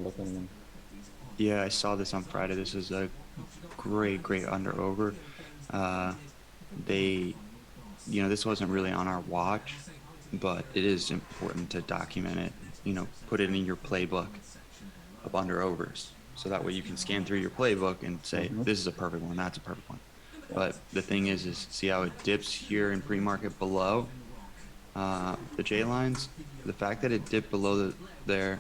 looking. Yeah, I saw this on Friday. This is a great under over. Uh, they, this wasn't really on our watch, but it is important to document it. Put it in your playbook of under overs. So that way you can scan through your playbook and say, Hmm. this is a perfect one, that's a perfect one. Yeah. But the thing is see how it dips here in pre-market below the J lines. The fact that it dipped below there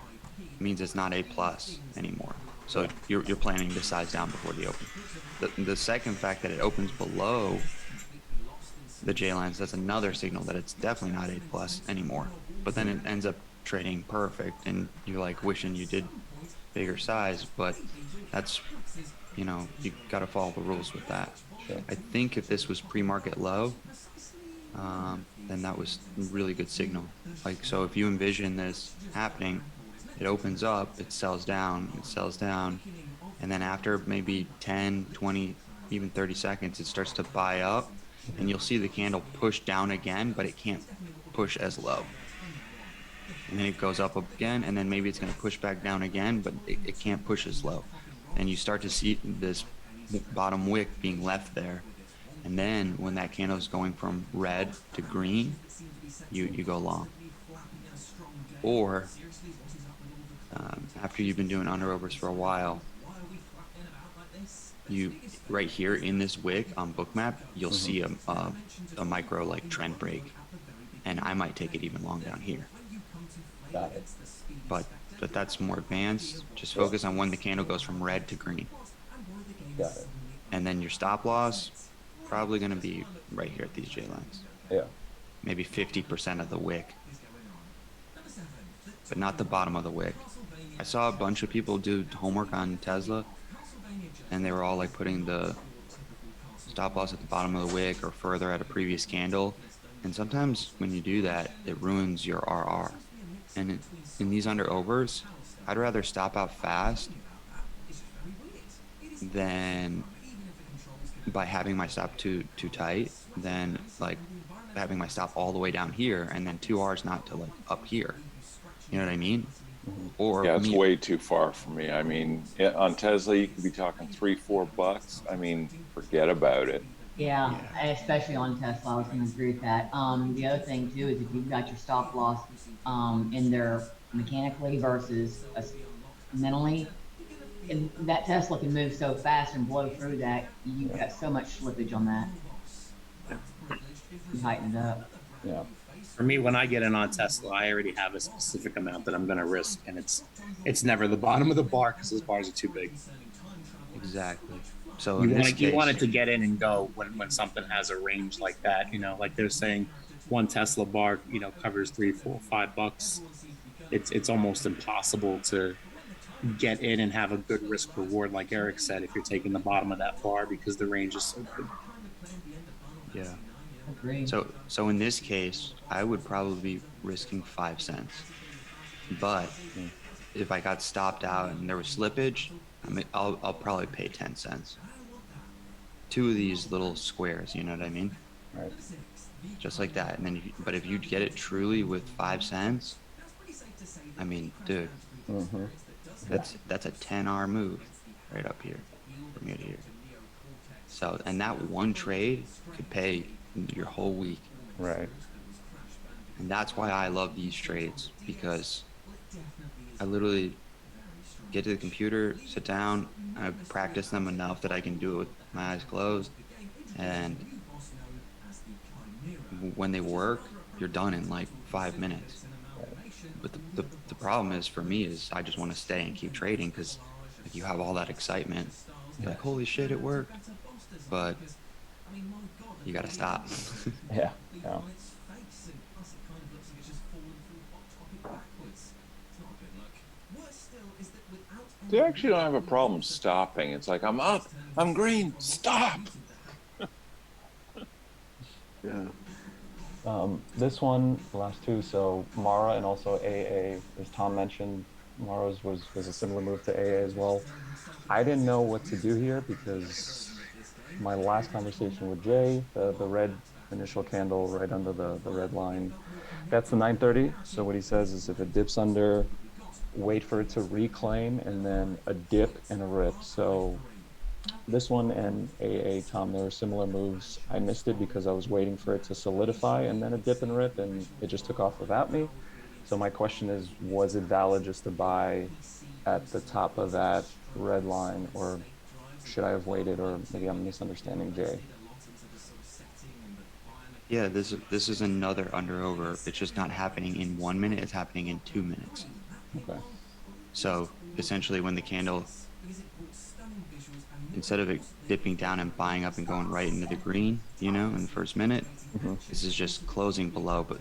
means it's not A plus anymore. So Yeah. you're planning to size down before the open. The second fact that it opens below the J lines, that's another signal that it's definitely not A plus anymore. But then it ends up trading perfect, and you're like wishing you did bigger size, but that's you got to follow the rules with that. Sure. I think if this was pre-market low, then that was really good signal. Like, so if you envision this happening, it opens up, it sells down, and then after maybe 10, 20, even 30 seconds, it starts to buy up, and you'll see the candle push down again, but it can't push as low. And then it goes up again, and then maybe it's going to push back down again, but it can't push as low. And you start to see this bottom wick being left there. And then when that candle is going from red to green, you go long. Or after you've been doing under overs for a while, you right here in this wick on Bookmap, you'll Hmm. see a micro like trend break, and I might take it even long down here. Got it. But that's more advanced. Just Yeah. focus on when the candle goes from red to green, Got it. and then your stop loss probably going to be right here at these J lines, Yeah. maybe 50% of the wick, but not the bottom of the wick. I saw a bunch of people do homework on Tesla, and they were all like putting the stop loss at the bottom of the wick or further at a previous candle. And sometimes when you do that, it ruins your RR. And in these under overs, I'd rather stop out fast than by having my stop too tight than like having my stop all the way down here and then two R's not to like up here. You know what I mean? Hmm. Or Yeah, it's me. way too far for me. I mean, on Tesla, you could be talking 3, $4. I mean, forget about it. Yeah, Yeah. especially on Tesla, I was going to agree with that. The other thing too is if you've got your stop loss in there mechanically versus mentally, and that Tesla can move so fast and blow through that you've Yeah. got so much slippage on that. You tighten it up. Yeah. For me, when I get in on Tesla, I already have a specific amount that I'm going to risk, and it's never the bottom of the bar because those bars are too big. Exactly. So You in want this it, you want case, it to get in and go when something has a range like that. Like they're saying, one Tesla bar, covers 3, 4, 5 bucks. It's almost impossible to get in and have a good risk reward, like Eric said, if you're taking the bottom of that bar because the range is so big. yeah. Agree. So in this case, I would probably be risking 5 cents. But Mm. if I got stopped out and there was slippage, I'll probably pay 10 cents. Two of these little squares, you know what I mean? Right. Just like that. And then, but if you get it truly with 5 cents, I mean, dude, Hmm. Yeah. that's a 10R move right up here from here to here. So, and that one trade could pay your whole week. Right. And that's why I love these trades because I literally get to the computer, sit down, I practice them enough that I can do it with my eyes closed. And when they work, you're done in like 5 minutes. But the problem is for me is I just want to stay and keep trading because like you have all that excitement. You're Yeah. like, holy shit, it worked. But you got to stop. Yeah. Yeah. They actually don't have a problem stopping. It's like, I'm up, I'm green, stop. Yeah. This one, the last two, so Mara and also AA, as Tom mentioned, Mara's was a similar move to AA as well. I didn't know what to do here because my last conversation with Jay, the red initial candle right under the red line, that's the 930. So what he says is if it dips under wait for it to reclaim, and then a dip and a rip. So this one and AA Tom, there were similar moves. I missed it because I was waiting for it to solidify and then a dip and rip, and it just took off without me. So my question is, was it valid just to buy at the top of that red line, or should I have waited, or maybe I'm misunderstanding Jay? Yeah, this is another under over. It's just not happening in 1 minute. It's happening in 2 minutes. Okay. So essentially, when the candle, instead of it dipping down and buying up and going right into the green, in the first minute, this is just closing below, but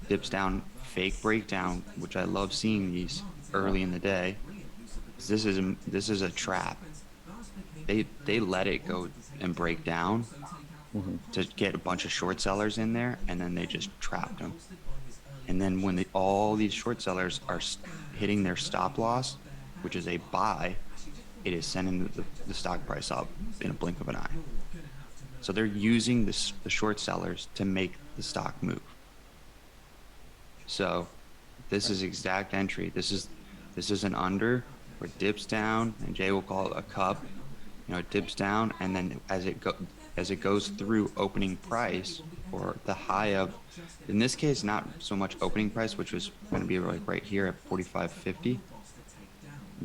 dips down, fake breakdown, which I love seeing these early in the day. This is a trap. They let it go and break down to get a bunch of short sellers in there, and then they just trapped them. And then when all these short sellers are hitting their stop loss, which is a buy, it is sending the stock price up in a blink of an eye. So they're using the short sellers to make the stock move. So this is exact entry. This is an under where it dips down, and Jay will call it a cup. It dips down, and then as it goes through opening price, or the high of, in this case, not so much opening price, which was going to be like right here at 45.50,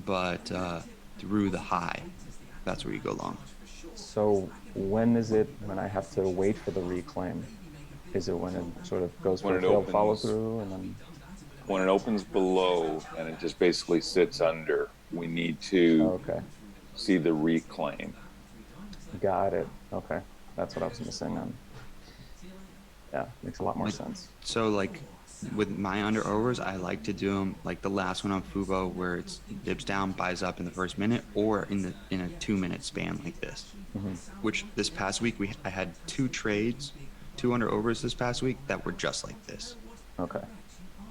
but through the high, that's where you go long. So when is it when I have to wait for the reclaim? Is it when it sort of goes for When a it failed follow opens. through, and then? When it opens below and it just basically sits under, we need to Okay, see the reclaim. got it. Okay, that's what I was missing then. Yeah, makes a lot more sense. So like with my under overs, I like to do them like the last one on Fubo, where it's dips down, buys up in the first minute, or in a 2 minute span like this. Which this past week I had two trades, two under overs this past week that were just like this. Okay.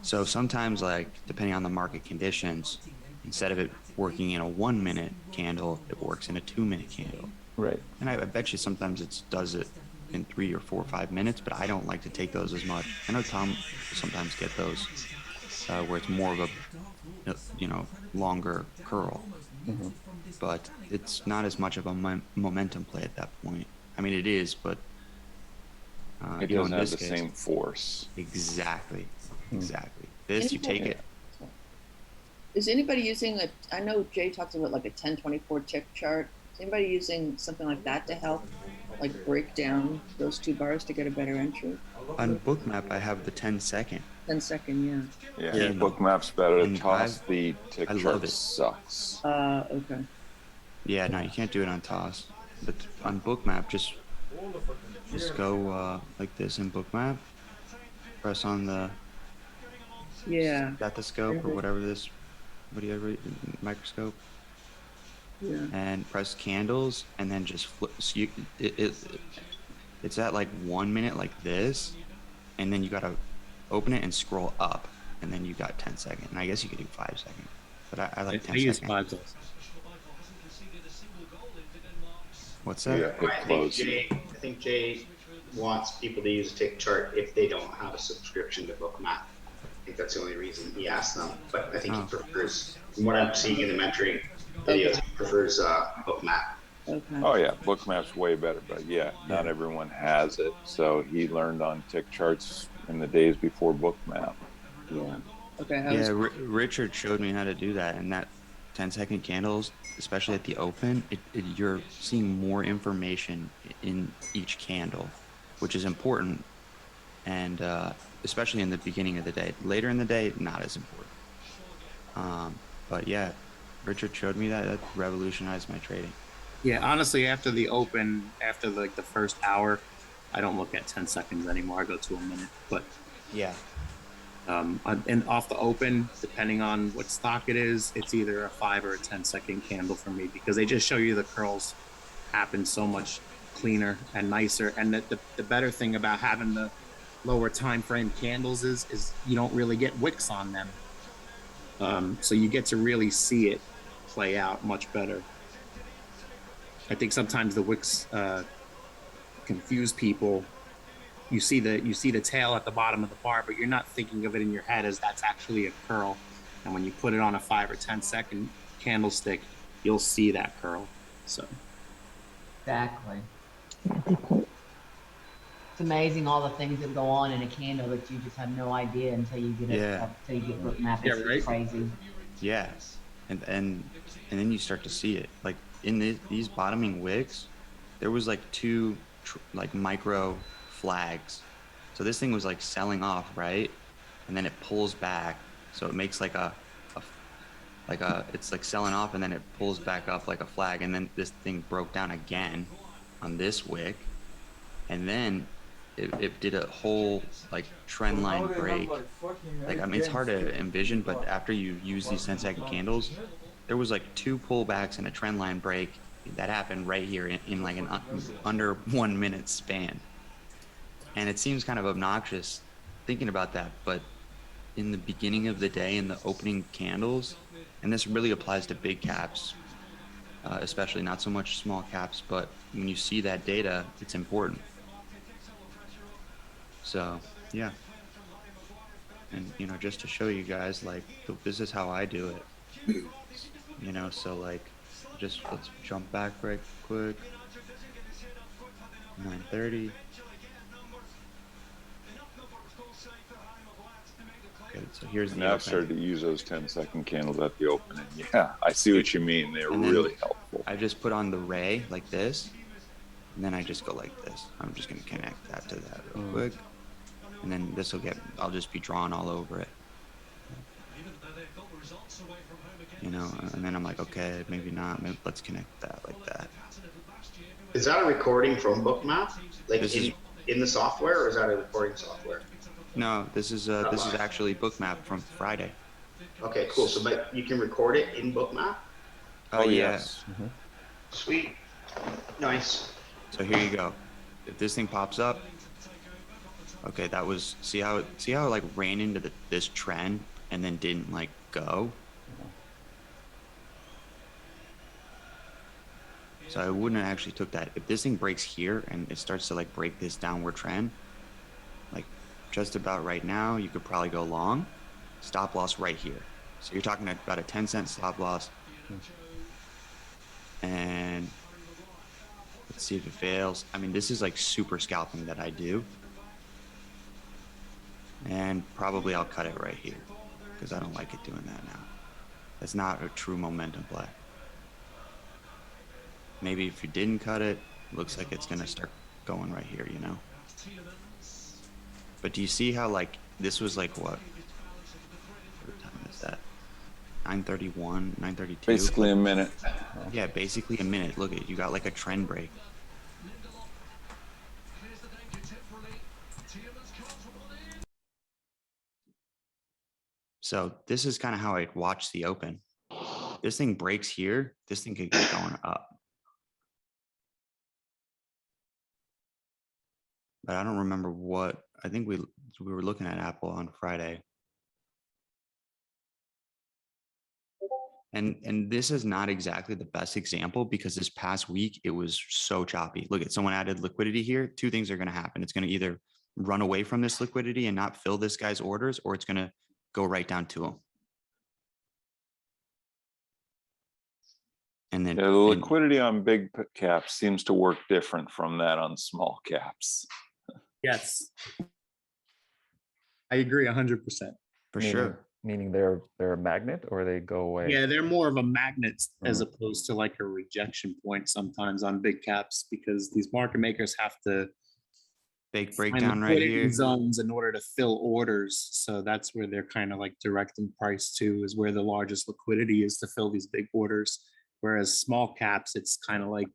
So sometimes, like, depending on the market conditions, instead of it working in a 1 minute candle, it works in a 2 minute candle. Right. And I bet you sometimes it does it in 3 or 4 or 5 minutes, but I don't like to take those as much. I know Tom sometimes get those where it's more of a, longer curl, but it's not as much of a momentum play at that point. I mean, it is, but It in doesn't have this the case, same force. exactly. This, you take it. Is anybody using I know Jay talks about like a 1024 tick chart. Is anybody using something like that to help like break down those two bars to get a better entry? On Bookmap, I have the 10-second. 10-second, Yeah, Yeah. Bookmap's better. And Toss the tick I love chart it. sucks. Okay. Yeah, no, you can't do it on Toss. But on Bookmap, just go like this in Bookmap. Press on the Yeah. stethoscope or whatever microscope, Yeah. and press candles, and then just flip. So it's at like 1 minute like this, and then you gotta open it and scroll up, and then you got 10-second. And I guess you could do 5-second, but I like I 10 use second. 5 seconds. What's that? Yeah, hit close. I think Jay wants people to use a tick chart if they don't have a subscription to Bookmap. I think that's the only reason he asked them. But I think he prefers, from what I'm seeing in the mentoring videos, he prefers Bookmap. Okay. Oh yeah, Bookmap's way better, but yeah, not everyone has it. So he learned on tick charts in the days before Bookmap. Yeah. Okay. Yeah, Richard showed me how to do that, and that 10-second candles, especially at the open, you're seeing more information in each candle, which is important, and especially in the beginning of the day. Later in the day, not as important. But yeah, Richard showed me that revolutionized my trading. Yeah, honestly, after the open, after like the first hour, I don't look at 10 seconds anymore. I go to a minute. But Yeah. and off the open, depending on what stock it is, it's either a 5 or a 10-second candle for me, because they just show you the curls happen so much cleaner and nicer. And the better thing about having the lower time frame candles is you don't really get wicks on them. So you get to really see it play out much better. I think sometimes the wicks confuse people. You see the tail at the bottom of the bar, but you're not thinking of it in your head as that's actually a curl, And when you put it on a 5 or 10-second candlestick, you'll see that curl. So Exactly. It's amazing all the things that go on in a candle that you just have no idea until you get it, Yeah. until you get Bookmap. Yeah, It's right. crazy. Yeah, and then you start to see it like in these bottoming wicks. There was like two like micro flags, so this thing was like selling off, right? And then it pulls back, so it makes like a it's like selling off, and then it pulls back up like a flag, and then this thing broke down again on this wick, and then it did a whole like trend line break. Like, I mean, it's hard to envision, but after you use these 10-second candles, there was like two pullbacks and a trend line break that happened right here in like an under 1 minute span. And it seems kind of obnoxious thinking about that, but in the beginning of the day, in the opening candles, and this really applies to big caps, especially, not so much small caps, but when you see that data, it's important. So yeah, and just to show you guys, like, this is how I do it. So like, just let's jump back right quick. 9:30. Okay, so here's And the I've open. started to use those 10-second candles at the opening. Yeah, I see what you mean. They're And then really helpful. I just put on the ray like this, and then I just go like this. I'm just gonna connect that to that real quick, and then this will I'll just be drawn all over it. And then I'm like, okay, maybe not. Maybe let's connect that like that. Is that a recording from Bookmap? Like This is- in the software, or is that a recording software? No, this is actually Bookmap from Friday. Okay, cool. So, but you can record it in Bookmap? Oh yeah. yes. Sweet. Nice. So here you go. If this thing pops up, okay, that was, see how it like ran into this trend and then didn't like go. So I wouldn't have actually took that. If this thing breaks here and it starts to like break this downward trend, like just about right now, you could probably go long. Stop loss right here. So you're talking about a 10-cent stop loss. And let's see if it fails. I mean, this is like super scalping that I do. And probably I'll cut it right here because I don't like it doing that now. That's not a true momentum play. Maybe if you didn't cut it, looks like it's gonna start going right here, But do you see how like this was like what time is that? 9:31, 9:32. Basically a minute. Yeah, basically a minute. Look at, you got like a trend break. So this is kind of how I watch the open. This thing breaks here, this thing could get going up. But I don't remember what, I think we were looking at Apple on Friday. And this is not exactly the best example because this past week it was so choppy. Look at, someone added liquidity here. Two things are going to happen. It's going to either run away from this liquidity and not fill this guy's orders, or it's going to go right down to him. And then Yeah, the liquidity on big caps seems to work different from that on small caps. yes, I agree 100%. for Meaning- sure. Meaning they're a magnet or they go away. Yeah, they're more of a magnet as opposed to like a rejection point sometimes on big caps, because these market makers have to Big find breakdown right liquidity here. zones in order to fill orders. So that's where they're kind of like directing price to, is where the largest liquidity is to fill these big orders. Whereas small caps, it's kind of like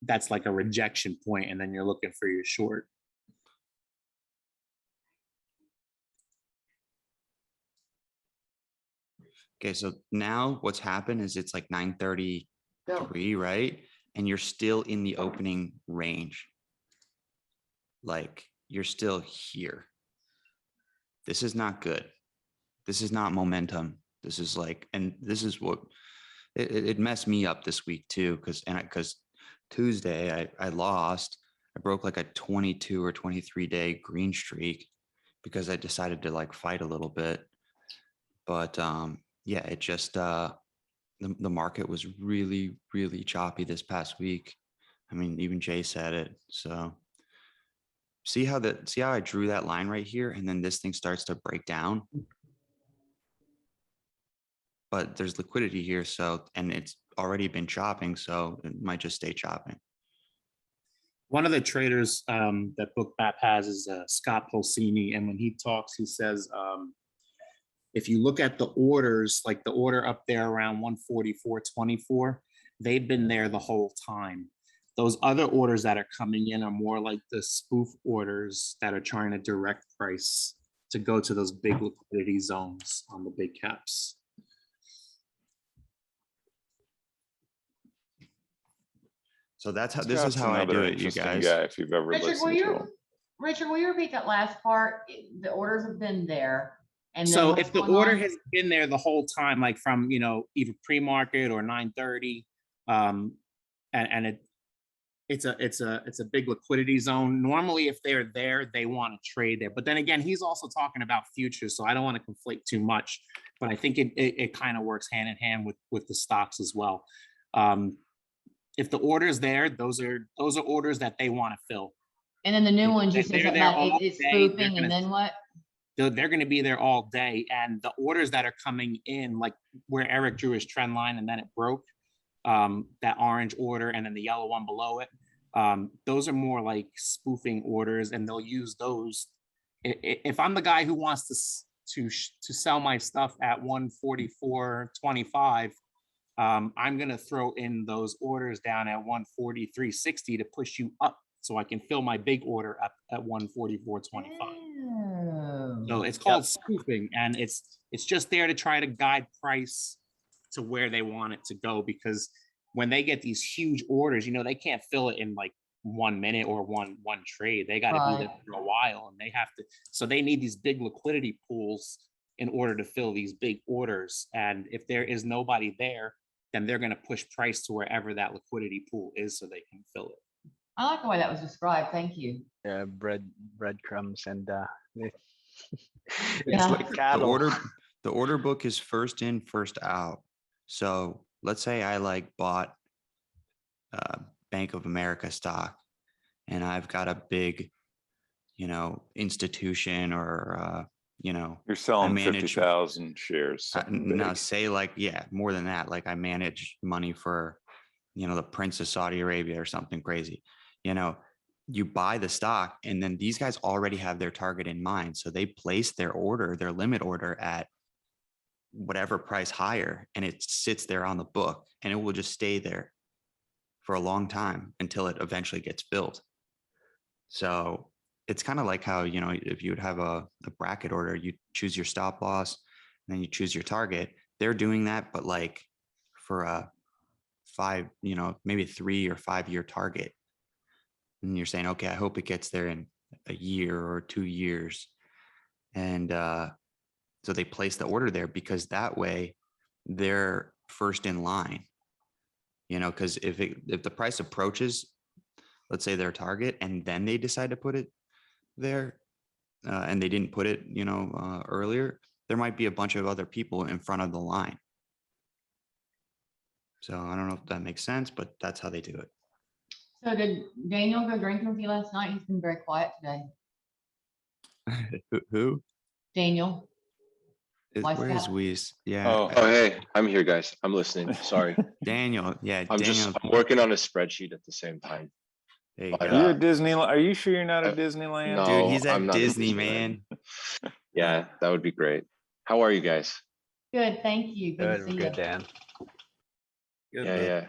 that's like a rejection point, and then you're looking for your short. Okay, so now what's happened is it's like 9:33, right? And you're still in the opening range. Like, you're still here. This is not good. This is not momentum. This is like, and this is what it messed me up this week too, because Tuesday I lost. I broke like a 22 or 23 day green streak because I decided to like fight a little bit. But yeah, it just the market was really, really choppy this past week. I mean, even Jay said it. So see how I drew that line right here, and then this thing starts to break down. But there's liquidity here, so, and it's already been chopping, so it might just stay chopping. One of the traders that Bookmap has is Scott Pulsini, and when he talks, he says if you look at the orders, like the order up there around 144.24, they've been there the whole time. Those other orders that are coming in are more like the spoof orders that are trying to direct price to go to those big liquidity zones on the big caps. So that's how, this is how I do it, you guys. Guy, if you've ever Richard, listened to him. Richard, will you repeat that last part? The orders have been there. And then So what's if the going order on? has been there the whole time, like from, you know, either pre-market or 9:30, and it's a big liquidity zone. Normally, if they're there, they want to trade there. But then again, he's also talking about futures, so I don't want to conflate too much. But I think it kind of works hand in hand with the stocks as well. If the order's there, those are orders that they want to fill. And then the new ones you They're said something there about all it's day. They're spoofing, and gonna- then what? They're going to be there all day, and the orders that are coming in, like where Eric drew his trend line and then it broke, that orange order and then the yellow one below it, those are more like spoofing orders, and they'll use those. If I'm the guy who wants to sell my stuff at 144.25, I'm going to throw in those orders down at 143.60 to push you up, so I can fill my big order up at 144.25. Oh. So it's called spoofing, and it's just there to try to guide price to where they want it to go, because when they get these huge orders, you know, they can't fill it in like 1 minute or one trade. They got to be there for a while, and they have to, so they need these big liquidity pools in order to fill these big orders. And if there is nobody there, then they're going to push price to wherever that liquidity pool is so they can fill it. I like the way that was described. Thank you. Breadcrumbs and it's Yeah. like The cattle. order book is first in, first out. So let's say I like bought Bank of America stock, and I've got a big, you know, institution or you know, You're selling manage- 50,000 shares. something now big. say like, yeah, more than that. Like I manage money for, you know, the Prince of Saudi Arabia or something crazy. You know, you buy the stock, and then these guys already have their target in mind. So they place their order, their limit order at whatever price higher, and it sits there on the book, and it will just stay there for a long time until it eventually gets filled. So it's kind of like how, you know, if you would have a bracket order, you choose your stop loss, and then you choose your target. They're doing that, but like for a maybe 3 or 5 year target. And you're saying, okay, I hope it gets there in a year or 2 years. And so they place the order there because that way they're first in line, you know, because if the price approaches, let's say their target, and then they decide to put it there and they didn't put it, you know, earlier, there might be a bunch of other people in front of the line. So I don't know if that makes sense, but that's how they do it. So did Daniel go drinking with you last night? He's been very quiet today. Who? Daniel. Where's Scott? Weiss? Yeah. Oh. Oh, hey, I'm here, guys. I'm listening. Sorry. Daniel. Yeah. I'm Daniel. working on a spreadsheet at the same time. There you But, go. You're at Disneyland. Are you sure you're not at Uh, Disneyland? no. Dude, he's I'm at not at Disney, Disneyland. man. Yeah, that would be great. How are you guys? Good, thank you. Good to see Good, you. Dan. Yeah.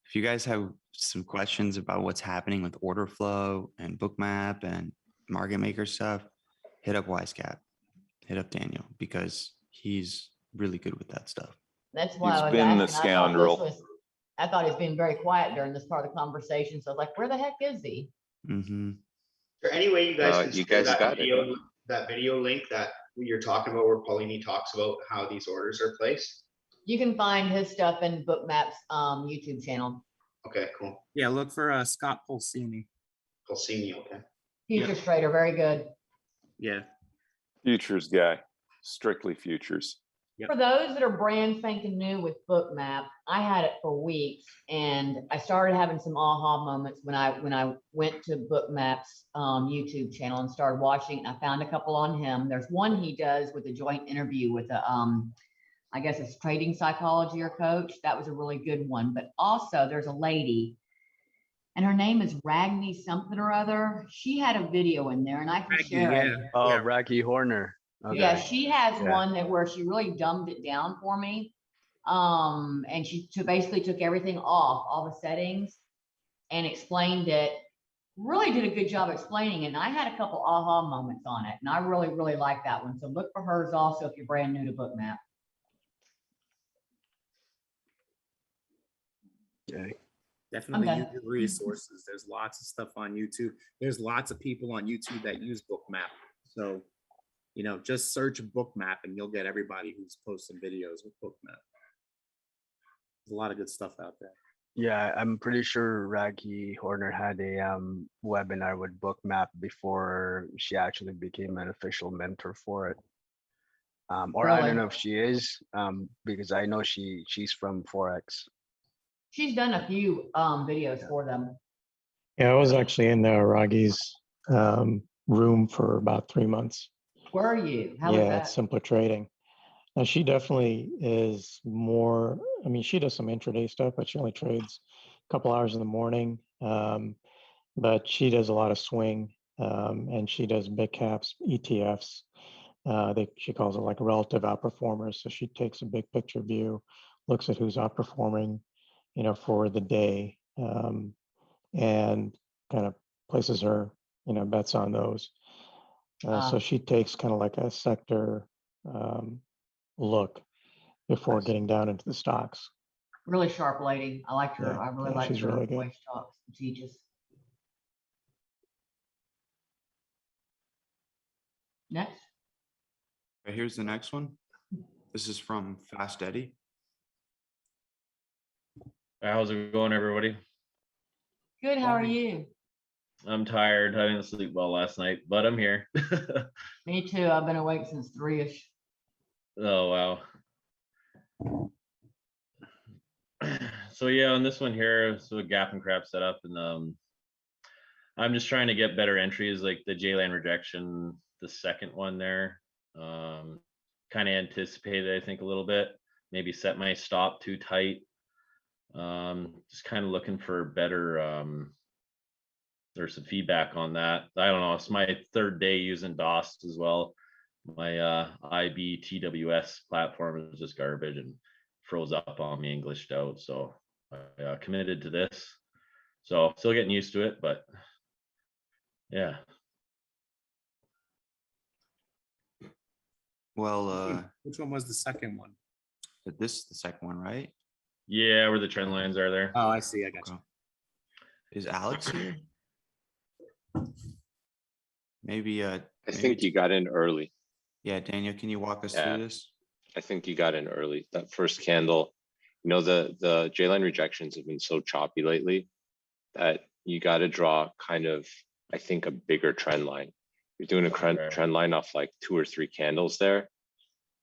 If you guys have some questions about what's happening with order flow and Bookmap and market maker stuff, hit up Wisecap, hit up Daniel, because he's really good with that stuff. That's why He's I was been the asking. scoundrel. I thought he's been very quiet during this part of the conversation. So I was like, where the heck is he? Mm-hmm. Is there any way you guys can You share guys got it. that video link that you're talking about where Paulini talks about how these orders are placed? You can find his stuff in Bookmap's YouTube channel. Okay, cool. Yeah, look for Scott Pulsini. Pulsini, okay. Futures trader, very good. Yeah. Futures guy, strictly futures. For those that are brand spanking new with Bookmap, I had it for weeks, and I started having some aha moments when I went to Bookmap's YouTube channel and started watching. And I found a couple on him. There's one he does with a joint interview with a I guess it's trading psychology or coach. That was a really good one. But also there's a lady, and her name is Ragni something or other. She had a video in there, and I can share it. Oh, Raggy Horner. Okay. Yeah, she has Yeah. one that where she really dumbed it down for me. And she basically took everything off, all the settings, and explained it. Really did a good job explaining it. And I had a couple aha moments on it, and I really, really like that one. So look for hers also if you're brand new to Bookmap. Okay. Definitely I'm use done. your resources. There's lots of stuff on YouTube. There's lots of people on YouTube that use Bookmap. So, just search Bookmap and you'll get everybody who's posting videos with Bookmap. There's a lot of good stuff out there. Yeah, I'm pretty sure Raggy Horner had a webinar with Bookmap before she actually became an official mentor for it. Or I Really? don't know if she is, because I know she's from Forex. She's done a few videos for them. Yeah, I was actually in Ragi's room for about 3 months. Were you? How was Yeah, that? it's Simpler Trading. Now she definitely is more, I mean, she does some intraday stuff, but she only trades a couple hours in the morning. But she does a lot of swing, and she does big caps, ETFs. She calls it like relative outperformers. So she takes a big picture view, looks at who's outperforming, for the day, and kind of places her, bets on those. So she takes kind of like a sector look before getting down into the stocks. Really sharp lady. I liked her. Yeah, I really yeah, liked she's her really way good. she talks and teaches. Next. Okay, here's the next one. This is from Fast Eddie. How's it going, everybody? Good. How are you? I'm tired. I didn't sleep well last night, but I'm here. Me too. I've been awake since 3-ish. Oh, wow. So yeah, on this one here, so a gap and crap setup, and I'm just trying to get better entries, like the J-line rejection, the second one there. Kind of anticipated, I think, a little bit. Maybe set my stop too tight. Just kind of looking for better there's some feedback on that. I don't know, it's my third day using DOS as well. My IB TWS platform is just garbage and froze up on me and glitched out, so I committed to this. So still getting used to it, but yeah. Well, Which one was the second one? this is the second one, right? Yeah, where the trend lines are there. Oh, I see. I got you. Is Alex here? Maybe I think you got in early. yeah, Daniel, can you walk us Yeah. through this? I think you got in early. That first candle, the J-line rejections have been so choppy lately that you got to draw kind of, I think, a bigger trend line. You're doing a trend line off like 2 or 3 candles there.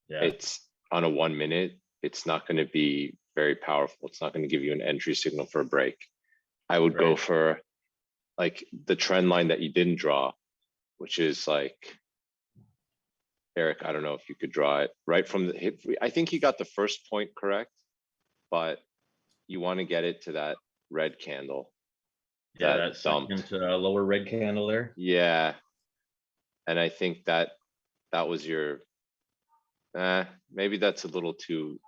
Yeah. It's on a 1 minute. It's not going to be very powerful. It's not going to give you an entry signal for a break. I would go Right. for like the trend line that you didn't draw, which is like, Eric, I don't know if you could draw it right from the hip. I think you got the first point correct, but you want to get it to that red candle. Yeah, that that second lower red candle there. Yeah. And I think that was your, maybe that's a little too,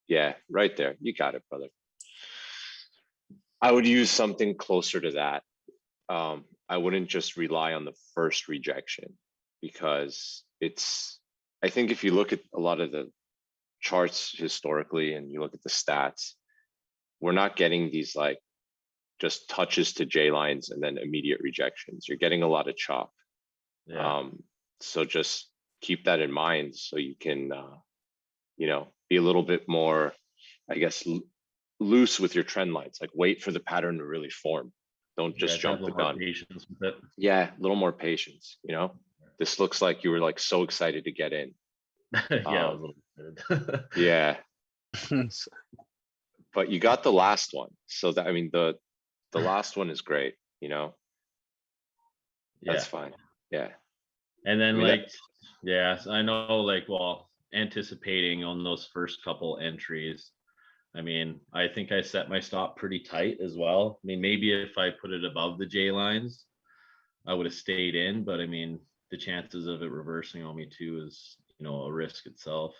yeah, right there. You got it, brother. I would use something closer to that. I wouldn't just rely on the first rejection, because I think if you look at a lot of the charts historically and you look at the stats, we're not getting these like just touches to J lines and then immediate rejections. You're getting a lot of chop. Yeah. So just keep that in mind so you can, be a little bit more, I guess, loose with your trend lines. Like wait for the pattern to really form. Don't just jump the gun. Patience with it. Yeah, a little more patience. This looks like you were like so excited to get in. Yeah, third. Yeah. But you got the last one. So that, I mean, the last one is great, you know, Yeah. that's fine. Yeah. And then I mean, that- like, yeah, so I know like, well, anticipating on those first couple entries. I mean, I think I set my stop pretty tight as well. I mean, maybe if I put it above the J lines, I would have stayed in, but I mean, the chances of it reversing on me too is, you know, a risk itself.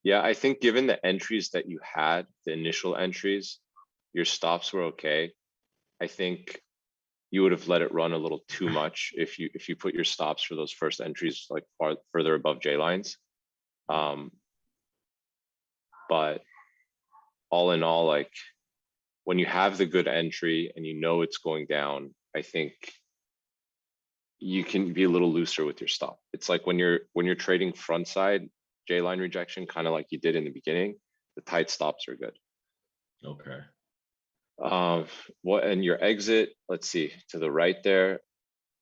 Yeah, I think given the entries that you had, the initial entries, your stops were okay. I think you would have let it run a little too much if you put your stops for those first entries like further above J lines. But all in all, like when you have the good entry and you know it's going down, I think you can be a little looser with your stop. It's like when you're trading front side J line rejection, kind of like you did in the beginning, the tight stops are good. Okay. What, and your exit, let's see, to the right there,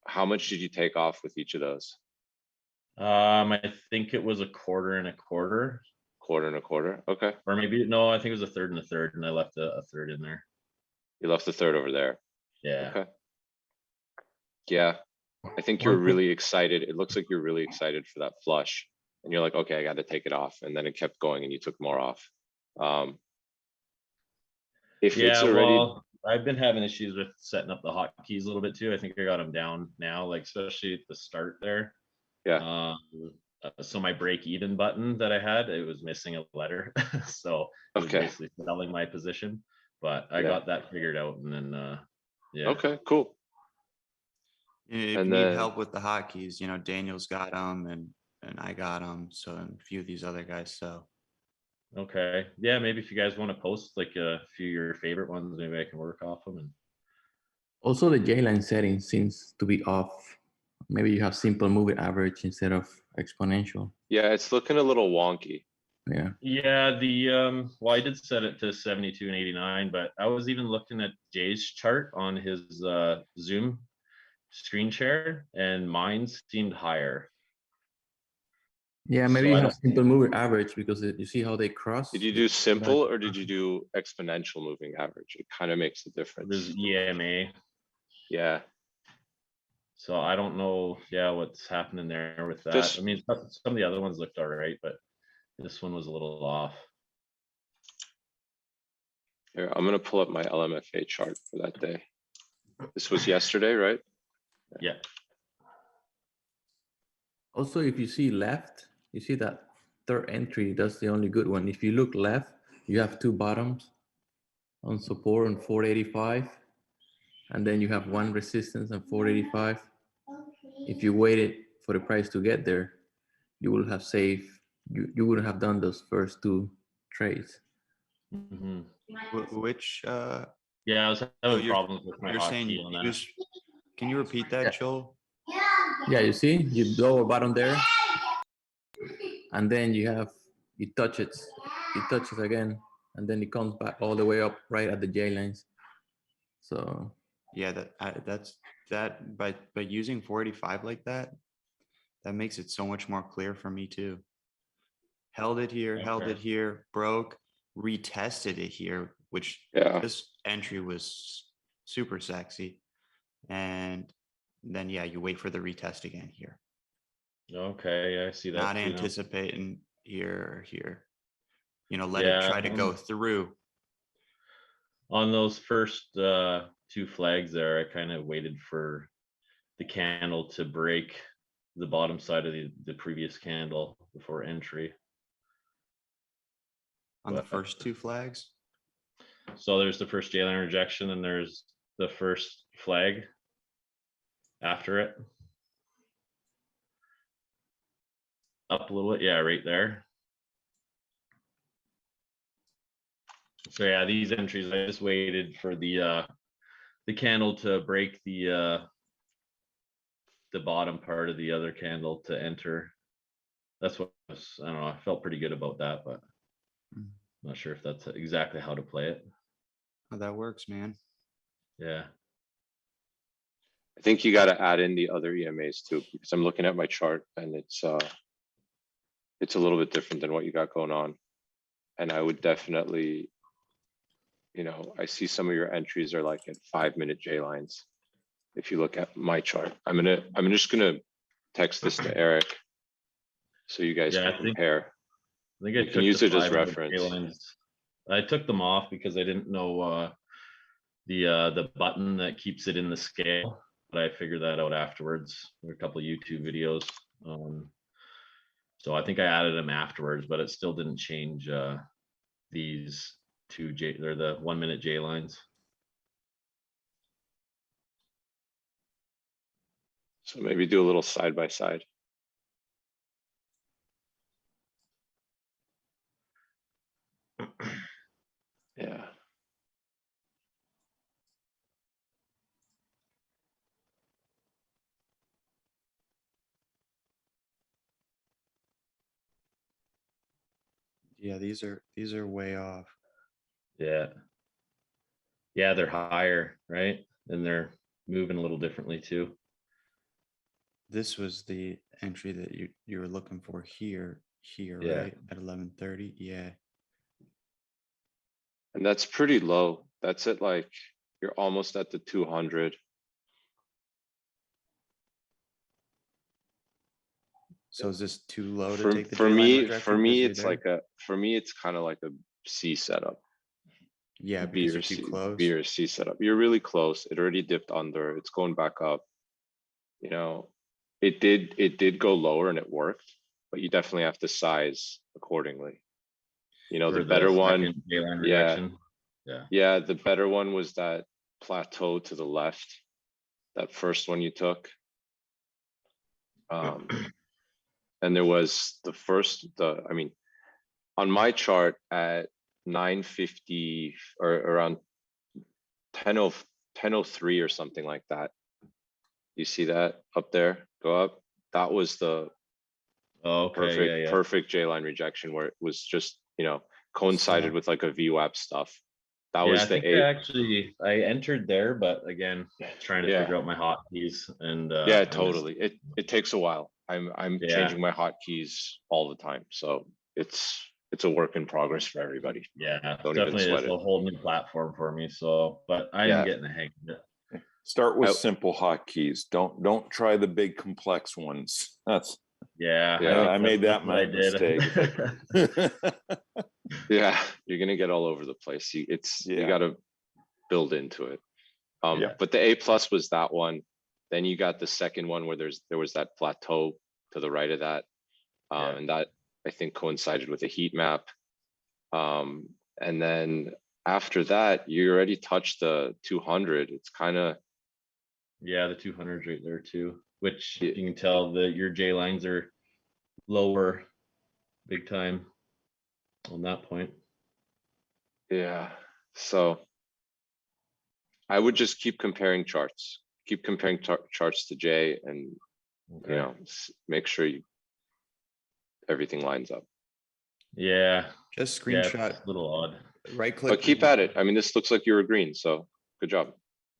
how much did you take off with each of those? I think it was a quarter and a quarter, Quarter and a quarter, okay. or maybe, no, I think it was a third and a third, and I left a third in there. You left the third over there, Yeah. okay. Yeah, I think you're really excited. It looks like you're really excited for that flush. And you're like, okay, I gotta take it off. And then it kept going and you took more off. If it's Yeah, already, well, I've been having issues with setting up the hotkeys a little bit too. I think I got them down now, like especially at the start there. yeah, So my break even button that I had, it was missing a letter. So it was okay, basically selling my position, but I Yeah. got that figured out and then, yeah. okay, cool. If And you need then- help with the hotkeys, you know, Daniel's got them and I got them. So and a few of these other guys. So Okay. Yeah, maybe if you guys want to post like a few of your favorite ones, maybe I can work off them. And Also, the J-line setting seems to be off. Maybe you have simple moving average instead of exponential. Yeah, it's looking a little wonky. Yeah. yeah, the well, I did set it to 72 and 89, but I was even looking at Jay's chart on his Zoom screen share, and mine seemed higher. Yeah, maybe So you I have don't- simple moving average because you see how they cross. Did you do simple or did you do exponential moving average? It kind of makes a There's difference. EMA, Yeah, so I don't know. Yeah, what's happening there with that? Just- I mean, some of the other ones looked all right, but this one was a little off. here, I'm gonna pull up my LMFA chart for that day. This was yesterday, right? Yeah. Also, if you see left, you see that third entry, that's the only good one. If you look left, you have two bottoms on support on 485. And then you have one resistance on 485. If you waited for the price to get there, you will have saved, you wouldn't have done those first two trades. Mhm. which Yeah, I was having you're- problems with my you're saying hotkey on that. use, can you repeat that, Yeah. Joel? Yeah, you see, you lower bottom there, and then you touch it again, and then it comes back all the way up right at the J lines. So Yeah, that by using 485 like that, that makes it so much more clear for me too. Held it here, held Okay. it here, broke, retested it here, which Yeah, this entry was super sexy. And then yeah, you wait for the retest again here. Okay, I see that. Not too now. anticipating here or here. You know, let Yeah, it try to go through. On those first two flags there, I kind of waited for the candle to break the bottom side of the previous candle before entry. On the But- first two flags. So there's the first J line rejection, and there's the first flag after it. Up a little bit, yeah, right there. So yeah, these entries, I just waited for the candle to break the bottom part of the other candle to enter. That's what I don't know. I felt pretty good about that, but Mm. not sure if that's exactly how to play it. Oh, that works, man. Yeah. I think you gotta add in the other EMAs too, because I'm looking at my chart and it's it's a little bit different than what you got going on. And I would definitely, you know, I see some of your entries are like at 5-minute J lines. If you look at my chart, I'm just gonna text this to Eric. So you guys Yeah, can I think compare. I You took can use the it as 500 reference. lines. I took them off because I didn't know the button that keeps it in the scale, but I figured that out afterwards. There were a couple of YouTube videos. So I think I added them afterwards, but it still didn't change these two they're the 1-minute J lines. So maybe do a little side by side. Yeah. Yeah, these are way off. Yeah. Yeah, they're higher, right? And they're moving a little differently too. This was the entry that you were looking for here, Yeah. right? At 11:30. Yeah. And that's pretty low. That's at like, you're almost at the 200. So is this too low to For, take the for J line me, rejection? for 'cause me, you're it's there? like for me, it's kind of like a C setup. Yeah, B because or you're too C, close. B or C setup. You're really close. It already dipped under. It's going back up. You know, it did go lower and it worked, but you definitely have to size accordingly. You know, For the better one, second J line yeah, rejection. Yeah. yeah, the better one was that plateau to the left. That first one you took. And there was the first, I mean, on my chart at 9:50 or around 10:03 or something like that. You see that up there, go up? That was the Oh, okay. Yeah. perfect J line rejection where it was just, you know, coincided Stop. with like a VWAP stuff. That Yeah, was I the think I entered there, but again, trying to Yeah. figure out my hotkeys and Yeah, I missed- totally. It takes a while. I'm Yeah. changing my hotkeys all the time, so it's a work in progress for everybody. Yeah, Don't even definitely sweat it's it. a whole new platform for me. So, but I'm Yeah. getting the hang of it. Start with I- simple hotkeys. Don't try the big complex ones. That's Yeah, Yeah, I made that that's what I did. mistake. Yeah, you're gonna get all over the place. You Yeah. gotta build into it. Yeah. But the A+ was that one. Then you got the second one where there was that plateau to the right of that. Yeah. And that I think coincided with a heat map. And then after that, you already touched the 200. It's kind of, Yeah, the 200's right there too, which Yeah. you can tell that your J lines are lower big time on that point. yeah. So I would just keep comparing charts. Keep comparing charts to J and, Okay. you know, make sure everything lines up. Yeah. Just Yeah, screenshot, it's a little odd. right click. But keep at it. I mean, this looks like you were green, so good job.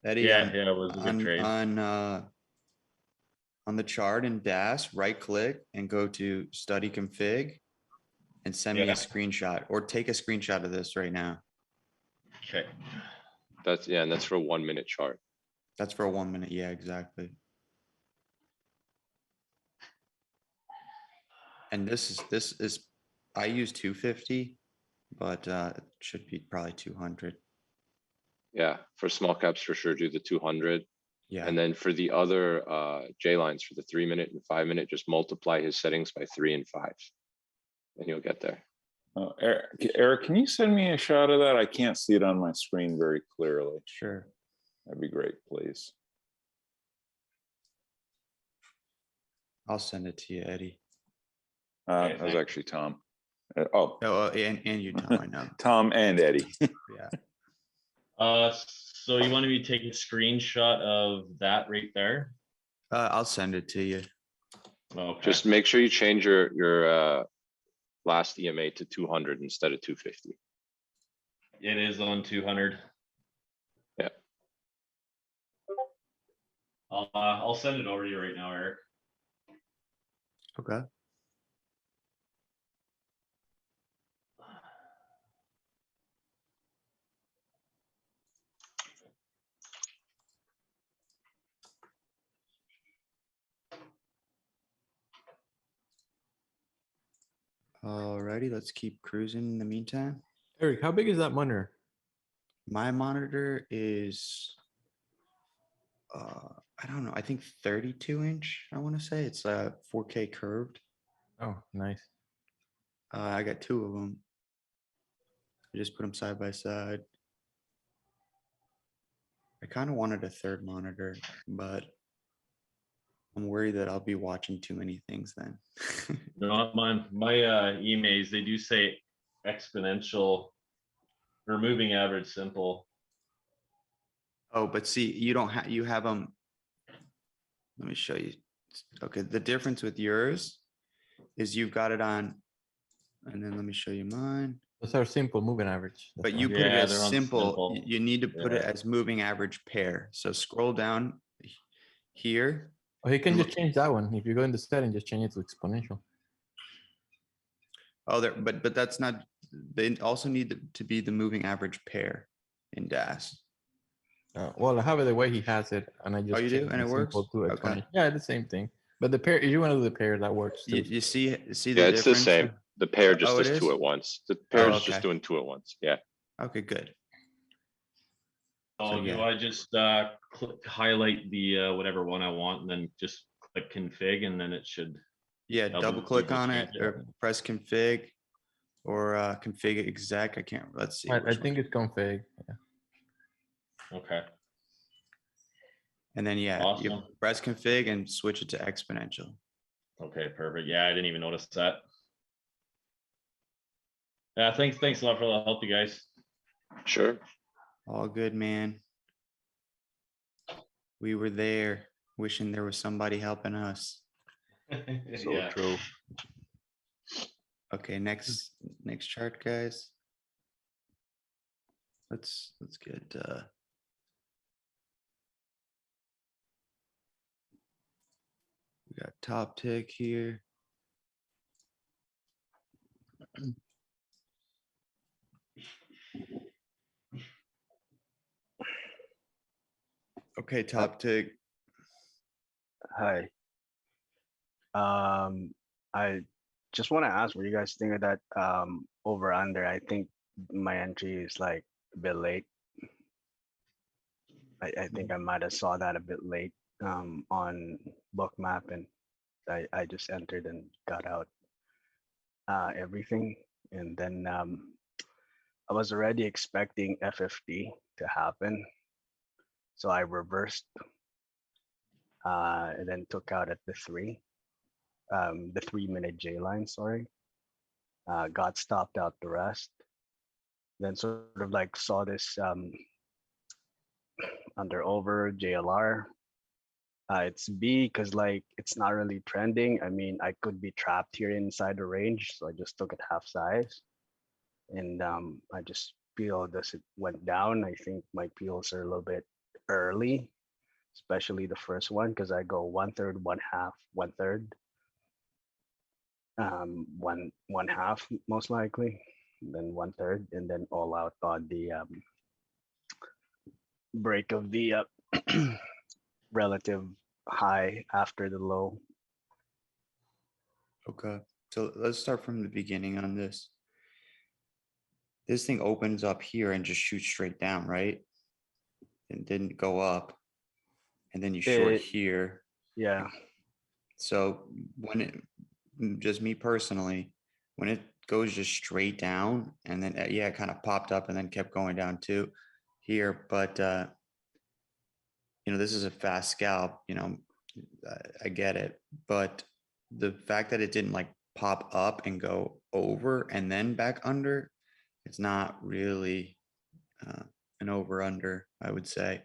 Eddie, Yeah, it was a good trade. on the chart in DAS, right click and go to study config and send me Yeah. a screenshot or take a screenshot of this right now. Okay. And that's for a 1-minute chart. That's for a 1 minute. Yeah, exactly. And this is, I use 250, but it should be probably 200. Yeah, for small caps for sure, do the 200. Yeah. And then for the other J lines for the 3-minute and 5-minute, just multiply his settings by 3 and 5. And you'll get there. Eric, can you send me a shot of that? I can't see it on my screen very clearly. Sure. That'd be great, please. I'll send it to you, Eddie. That was actually Tom. Oh, And you, Tom, I know. Tom and Eddie. Yeah. So you want me to take a screenshot of that right there? I'll send it to you. Okay. Just make sure you change your last EMA to 200 instead of 250. It is on 200. Yeah. I'll send it over to you right now, Eric. Okay. Alrighty, let's keep cruising in the meantime. Eric, how big is that monitor? My monitor is, I don't know, I think 32-inch, I want to say. It's 4K curved. Oh, nice. I got two of them. I just put them side by side. I kind of wanted a third monitor, but I'm worried that I'll be watching too many things then. Not mine. My emails, they do say exponential or moving average simple. Oh, but see, you don't have, you have them. Let me show you. Okay, the difference with yours is you've got it on, and then let me show you mine. Those are simple moving average. That's But why. you put it Yeah, as they're on simple. simple. You need to put it Yeah. as moving average pair. So scroll down here. Oh, you can and just change that one. If you go in the setting, just change it to exponential. Oh, there, but that's not. They also need to be the moving average pair in DAS. Well, I have it the way he has it, and I just you do? changed And the it works? simple to Okay. exponential. Yeah, the same thing. But the pair, if you want to do the pair, that works too. You see the Yeah, it's the difference? same. The pair just Oh, it does two is? at once. The pair is okay. just doing two at once. Yeah. Okay, good. Oh, So, do yeah. I just highlight the whatever one I want and then just click config and then it should. Yeah, double click on it change it? or press config or config exec. I can't, let's see. I which think one. it's config. Yeah. Okay. And then, yeah, you Awesome. press config and switch it to exponential. Okay, perfect. Yeah, I didn't even notice that. Yeah, thanks a lot for the help, you guys. Sure. All good, man. We were there wishing there was somebody helping us. So Yeah. true. Okay, next chart, guys. Let's get we got top tick here. Okay, top tick. Hi. I just want to ask what you guys think of that over under. I think my entry is like a bit late. I think I might have saw that a bit late on Bookmap, and I just entered and got out everything, and then I was already expecting FFD to happen, so I reversed and then took out at the 3-minute J line, sorry. Got stopped out the rest. Then sort of like saw this under over JLR. It's B because like it's not really trending. I mean, I could be trapped here inside the range, so I just took it half size. And I just feel this it went down. I think my peels are a little bit early, especially the first one, because I go 1/3, 1/2, 1/3. One half most likely, then 1/3, and then all out on the break of the relative high after the low. Okay, so let's start from the beginning on this. This thing opens up here and just shoots straight down, right? It didn't go up, and then you short here. Yeah. So when it, just me personally, when it goes just straight down and then yeah, it kind of popped up and then kept going down too here, but you know, this is a fast scalp, you know, I get it, but the fact that it didn't like pop up and go over and then back under, it's not really an over under, I would say.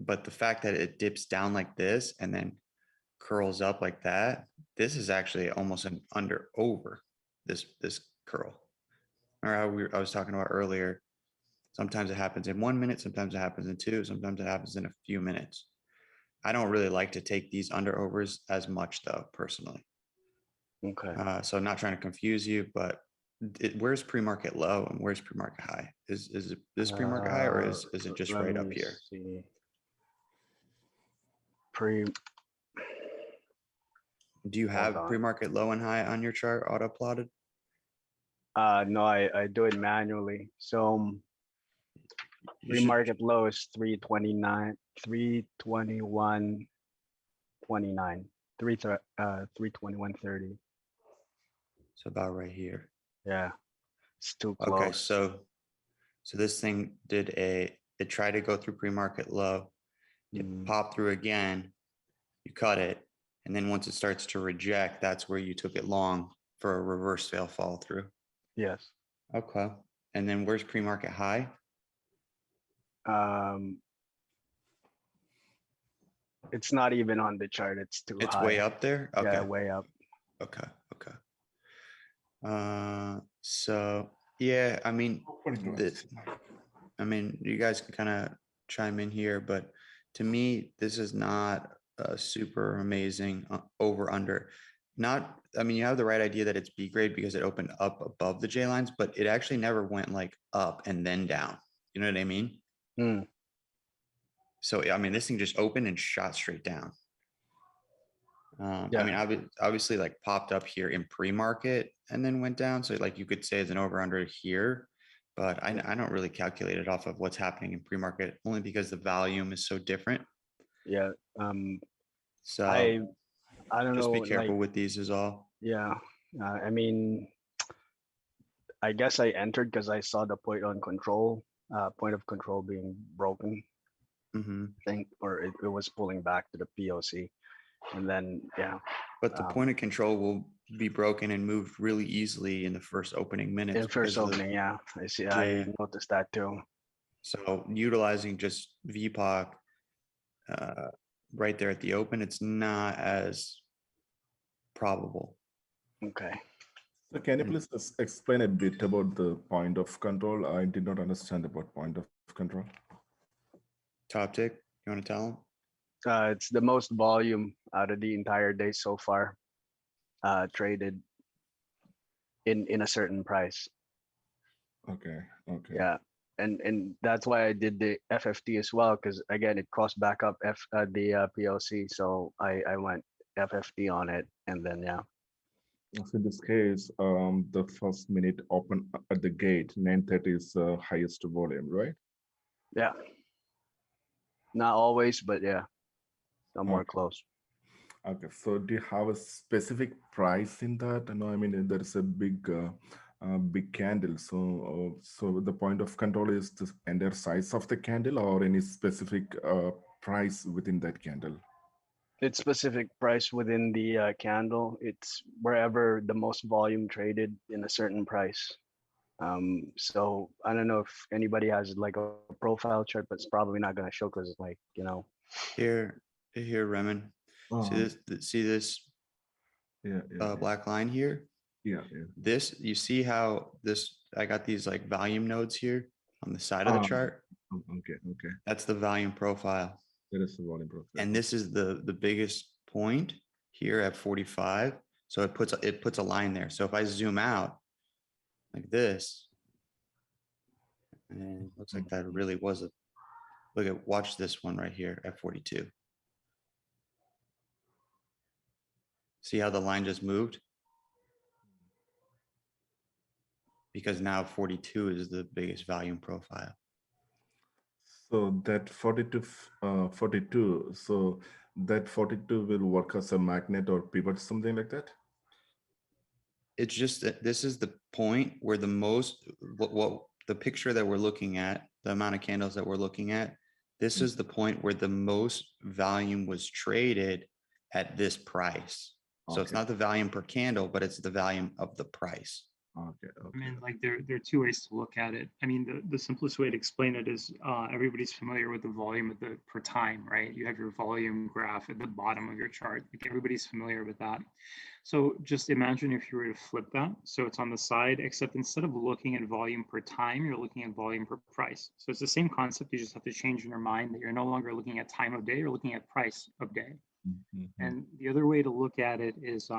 But the fact that it dips down like this and then curls up like that, this is actually almost an under over this curl. Or how I was talking about earlier. Sometimes it happens in 1 minute, sometimes it happens in 2, sometimes it happens in a few minutes. I don't really like to take these under overs as much though, personally. Okay. So I'm not trying to confuse you, but where's pre-market low and where's pre-market high? Is it this pre-market high, or is it just right up here? See. Do you Hold have on. pre-market low and high on your chart auto plotted? No, I do it manually. So You should, pre-market low is 329, 321.29, 321.30. so about right here. Yeah, it's too Okay, close. so this thing it tried to go through pre-market low, it Mm, popped through again, you cut it, and then once it starts to reject, that's where you took it long for a reverse fail fall through. yes. Okay, and then where's pre-market high? It's not even on the chart. It's too It's high. way up there? Yeah, Okay, way up. okay. So yeah, I mean, you guys can kind of chime in here, but to me, this is not a super amazing over under. Not, I mean, you have the right idea that it's B grade because it opened up above the J lines, but it actually never went like up and then down. You know what I mean? Mm, So, I mean, this thing just opened and shot straight down. I Yeah. mean, obviously like popped up here in pre-market and then went down. So like you could say it's an over under here, but I don't really calculate it off of what's happening in pre-market only because the volume is so different. yeah. So I don't just know. be careful Like, with these is all. yeah. I mean, I guess I entered because I saw the point of control being broken. Hmm. I think, or it was pulling back to the POC, and then yeah. But the point of control will be broken and moved really easily in the first opening minutes. In first because of the- opening, yeah, I see. Yeah. I noticed that too. So utilizing just VPOC right there at the open, it's not as probable. Okay. So can you please explain a bit about the point of control? I did not understand about point of control. Top tick, you want to tell them? It's the most volume out of the entire day so far, traded in a certain price. Okay. Okay. Yeah, and that's why I did the FFT as well, because again it crossed back up the PLC, so I went FFT on it, and then yeah. So in this case, the first minute open at the gate, 9:30 is highest volume, right? Yeah. Not always, but yeah, somewhere close. Okay. So do you have a specific price in that? No, I mean there is a big candle. So the point of control is the entire size of the candle, or any specific price within that candle? It's specific price within the candle. It's wherever the most volume traded in a certain price. So I don't know if anybody has like a profile chart, but it's probably not going to show because like, you know. Here, Remen. See this black line here? Yeah. This, you see how this, I got these like volume nodes here on the side of the chart. Okay. That's the volume profile. That is the volume profile. And this is the biggest point here at 45. So it puts a line there. So if I zoom out like this, and it looks like that really was watch this one right here at 42. See how the line just moved? Because now 42 is the biggest volume profile. So that 42, so that 42 will work as a magnet or pivot, something like that? It's just that this is the point where the most, what the picture that we're looking at, the amount of candles that we're looking at, this is the point where the most volume was traded at this price. So it's not the volume per candle, but it's the volume of the price. Okay. I mean, like there are two ways to look at it. I mean, the simplest way to explain it is everybody's familiar with the volume of the per time, right? You have your volume graph at the bottom of your chart. Like everybody's familiar with that. So just imagine if you were to flip that. So it's on the side, except instead of looking at volume per time, you're looking at volume per price. So it's the same concept. You just have to change in your mind that you're no longer looking at time of day, you're looking at price of day. And the other way to look at it is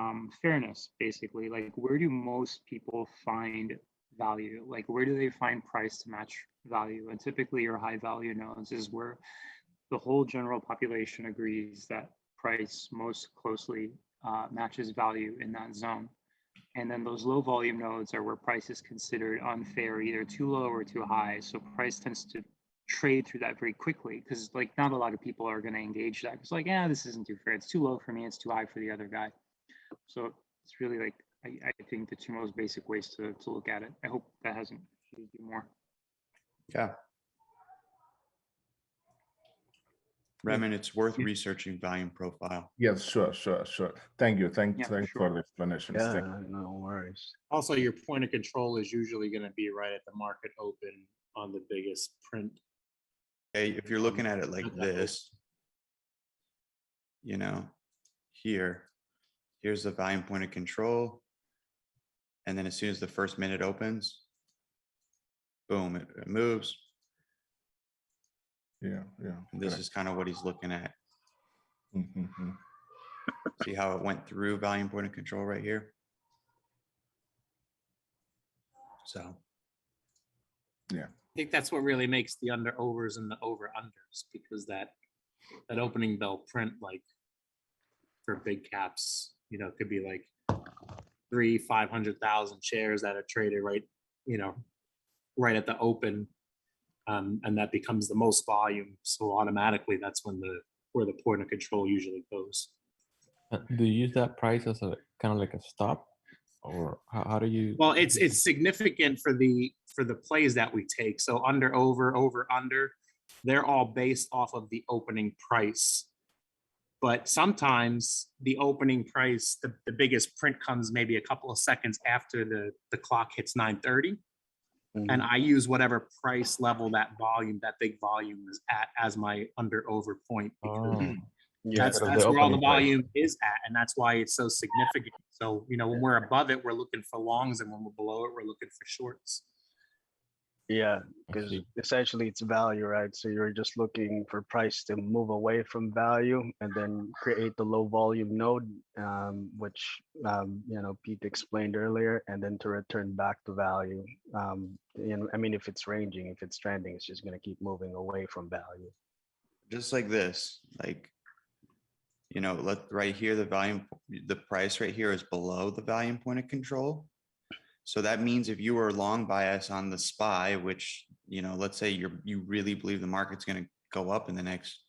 fairness, basically. Like, where do most people find value? Like, where do they find price to match value? And typically your high value nodes is where the whole general population agrees that price most closely matches value in that zone. And then those low volume nodes are where price is considered unfair, either too low or too high. So price tends to trade through that very quickly because like not a lot of people are going to engage that. It's like, yeah, this isn't too fair. It's too low for me. It's too high for the other guy. So it's really like, I think the two most basic ways to look at it. I hope that hasn't confused you more. Yeah. Remen, it's worth researching volume profile. Yes, sure. Thank you. Thanks sure. for the explanations. Yeah, Thank you. no worries. Also, your point of control is usually going to be right at the market open on the biggest print. Okay, if you're looking at it like this, you know, here's the volume point of control. And then as soon as the first minute opens, boom, it moves. Yeah. And this is kind of what he's looking at. Mm-hmm. See how it went through volume point of control right here? So. Yeah. I think that's what really makes the under overs and the over unders, because that opening bell print, like for big caps, you know, could be like 500,000 shares that are traded right, you know, right at the open. And that becomes the most volume. So automatically that's when where the point of control usually goes. Do you use that price as a kind of like a stop, or how do you? Well, it's significant for the plays that we take. So under, over, under, they're all based off of the opening price. But sometimes the opening price, the biggest print comes maybe a couple of seconds after the clock hits 9:30. And I use whatever price level that big volume is at as my under over point, because that's where all the volume is at, and that's why it's so significant. So, you know, when we're above it, we're looking for longs, and when we're below it, we're looking for shorts. Yeah, because essentially it's value, right? So you're just looking for price to move away from value and then create the low volume node, which you know, Pete explained earlier, and then to return back to value. And I mean, if it's ranging, if it's trending, it's just going to keep moving away from value. Just like this, like, you know, right here, the price right here is below the volume point of control. So that means if you were long bias on the SPY, which, you know, let's say you really believe the market's going to go up in the next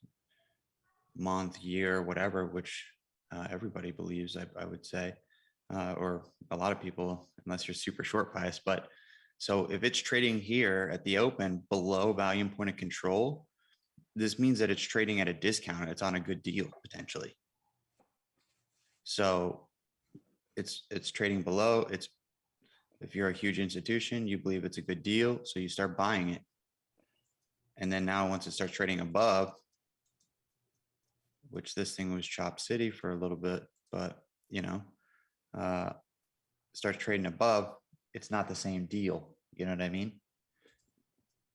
month, year, whatever, which everybody believes, I would say, or a lot of people, unless you're super short bias. But so if it's trading here at the open below volume point of control, this means that it's trading at a discount. It's on a good deal potentially. So it's trading below. If you're a huge institution, you believe it's a good deal, so you start buying it. And then now once it starts trading above, which this thing was Chop City for a little bit, but you know, starts trading above, it's not the same deal. You know what I mean?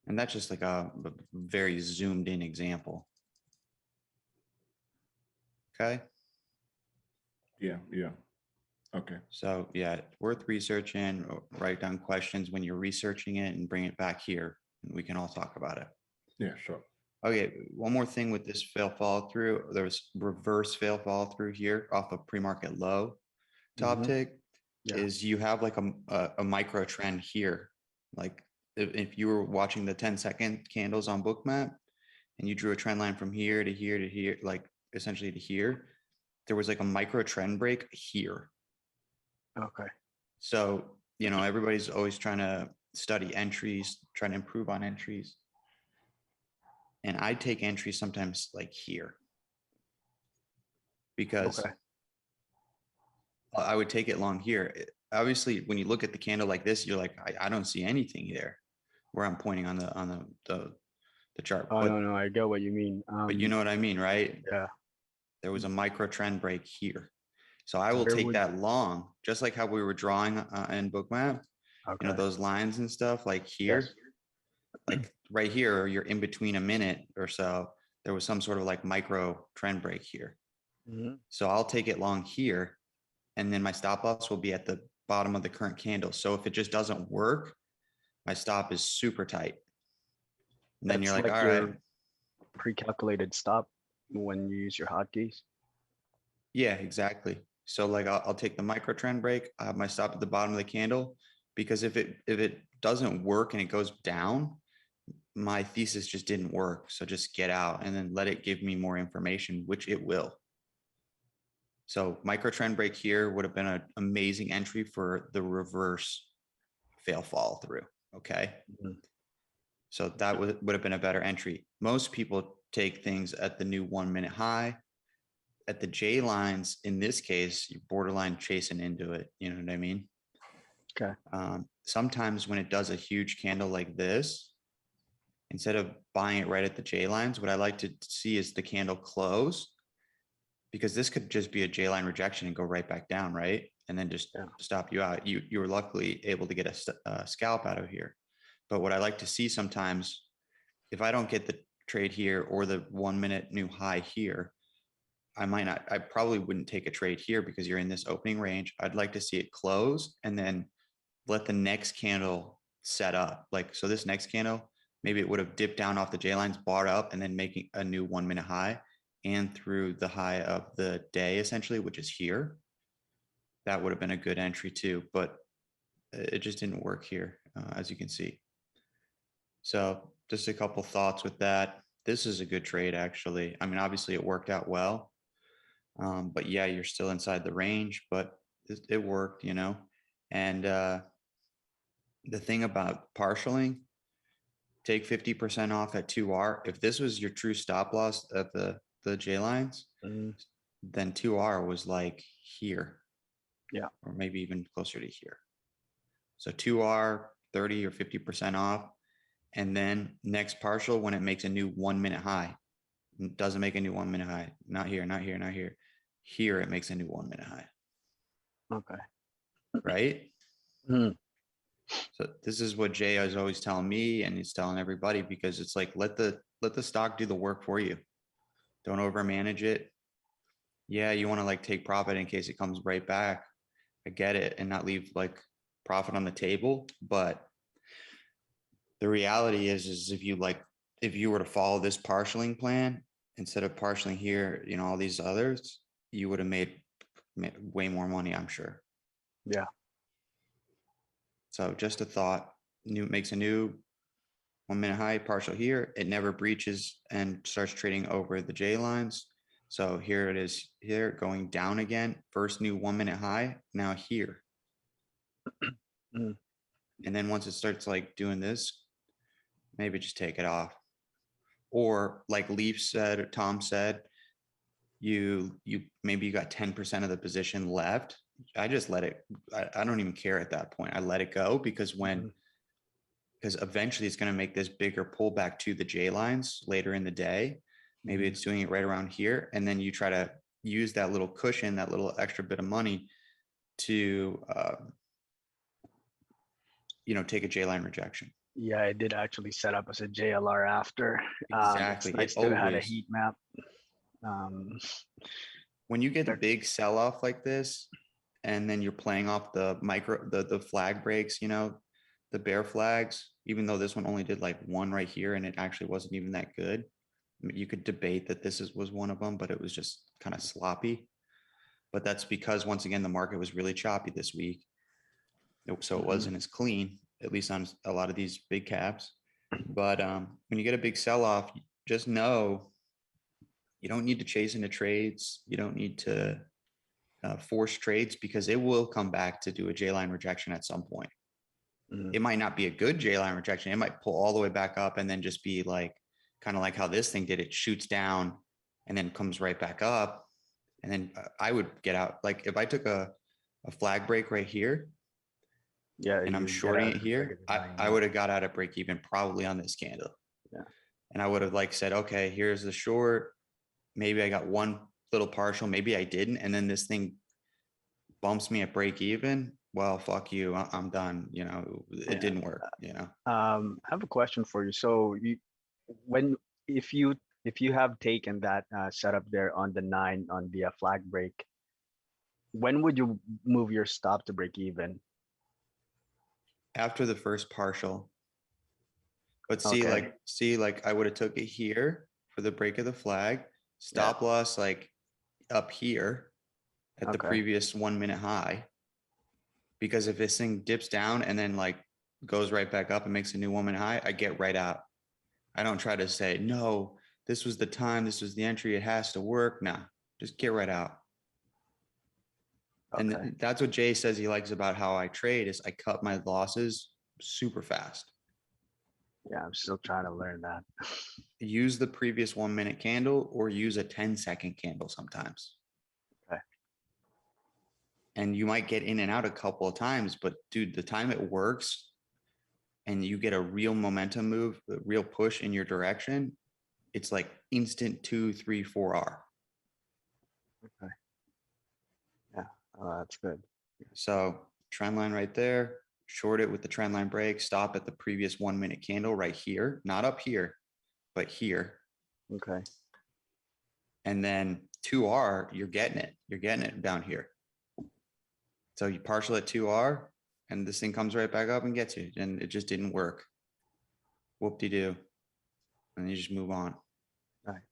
And that's just like a very zoomed in example. Okay. Yeah. Okay. So yeah, worth researching. Write down questions when you're researching it and bring it back here, and we can all talk about it. Yeah, sure. Okay, one more thing with this fail follow through. There was reverse fail follow through here off of pre-market low top tick. Is you have like a micro trend here. Like if you were watching the 10-second candles on Bookmap and you drew a trend line from here to here to here, like essentially to here, there was like a micro trend break here. Okay. So, you know, everybody's always trying to study entries, trying to improve on entries. And I take entries sometimes like here. Because I would take it long here. Obviously, when you look at the candle like this, you're like, I don't see anything there where I'm pointing on the chart. Oh, no, I get what you mean. But you know what I mean, right? Yeah. There was a micro trend break here. So I will take that long, just like how we were drawing in Bookmap, you know, those lines and stuff like here, like right here, you're in between a minute or so, there was some sort of like micro trend break here. So I'll take it long here, and then my stop loss will be at the bottom of the current candle. So if it just doesn't work, my stop is super tight. And then you're like, all right. Pre-calculated stop when you use your hotkeys. Yeah, exactly. So like I'll take the micro trend break, I have my stop at the bottom of the candle, because if it doesn't work and it goes down, my thesis just didn't work. So just get out and then let it give me more information, which it will. So micro trend break here would have been an amazing entry for the reverse fail follow through. Okay. So that would have been a better entry. Most people take things at the new 1 minute high. At the J lines, in this case, you're borderline chasing into it. You know what I mean? Okay. Sometimes when it does a huge candle like this, instead of buying it right at the J lines, what I like to see is the candle close, because this could just be a J line rejection and go right back down, right? And then just stop you out. You were luckily able to get a scalp out of here. But what I like to see sometimes, if I don't get the trade here or the 1 minute new high here, I probably wouldn't take a trade here because you're in this opening range. I'd like to see it close and then let the next candle set up. Like, so this next candle, maybe it would have dipped down off the J lines, bought up, and then making a new 1 minute high and through the high of the day, essentially, which is here. That would have been a good entry too, but it just didn't work here, as you can see. So just a couple thoughts with that. This is a good trade, actually. I mean, obviously it worked out well, but yeah, you're still inside the range, but it worked, you know? And the thing about partialing, take 50% off at 2R. If this was your true stop loss at the J lines, then 2R was like here. Yeah. Or maybe even closer to here. So 2R, 30 or 50% off. And then next partial, when it makes a new 1 minute high, it doesn't make a new 1 minute high. Not here, not here, not here. Here, it makes a new 1 minute high. Okay. Right? So this is what Jay is always telling me, and he's telling everybody, because it's like, let the stock do the work for you. Don't over manage it. Yeah, you want to like take profit in case it comes right back. I get it, and not leave like profit on the table. But the reality is if you were to follow this partialing plan instead of partialing here, you know, all these others, you would have made way more money, I'm sure. Yeah. So just a thought. Makes a new 1 minute high, partial here. It never breaches and starts trading over the J lines. So here it is here going down again. First new 1 minute high, now here. And then once it starts like doing this, maybe just take it off. Or like Leaf said, or Tom said, you maybe you got 10% of the position left. I just let it, I don't even care at that point. I let it go because because eventually it's going to make this bigger pullback to the J lines later in the day. Maybe it's doing it right around here. And then you try to use that little cushion, that little extra bit of money to, you know, take a J line rejection. Yeah, I did actually set up as a JLR after. Exactly. It's nice to have a heat map. When you get a big sell off like this, and then you're playing off the the flag breaks, you know, the bear flags, even though this one only did like one right here and it actually wasn't even that good. I mean, you could debate that this was one of them, but it was just kind of sloppy. But that's because once again, the market was really choppy this week. So it wasn't as clean, at least on a lot of these big caps. But when you get a big sell off, just know you don't need to chase into trades. You don't need to force trades, because it will come back to do a J line rejection at some point. It might not be a good J line rejection. It might pull all the way back up and then just be like, kind of like how this thing did. It shoots down and then comes right back up. And then I would get out. Like if I took a flag break right here, and I'm shorting it here, I would have got out at break even probably on this candle. Yeah. And I would have like said, okay, here's the short. Maybe I got one little partial, maybe I didn't. And then this thing bumps me at break even. Well, fuck you. I'm done. You know, it didn't work, you know? I have a question for you. So if you have taken that setup there on the 9 on the flag break, when would you move your stop to break even? After the first partial. But see, like I would have took it here for the break of the flag, stop loss like up here, at the Okay. previous 1 minute high. Because if this thing dips down and then like goes right back up and makes a new 1 minute high, I get right out. I don't try to say, no, this was the time, this was the entry, it has to work. Nah, just get right out. And Okay. that's what Jay says he likes about how I trade is I cut my losses super fast. Yeah, I'm still trying to learn that. Use the previous 1 minute candle or use a 10-second candle sometimes. Okay. And you might get in and out a couple of times, but dude, the time it works and you get a real momentum move, a real push in your direction, it's like instant 2, 3, 4R. Okay. Yeah, oh, that's good. So trend line right there, short it with the trend line break, stop at the previous 1 minute candle right here, not up here, but here. Okay. And then 2R, you're getting it down here. So you partial at 2R and this thing comes right back up and gets you, and it just didn't work. Whoop-de-doo. And you just move on. Right.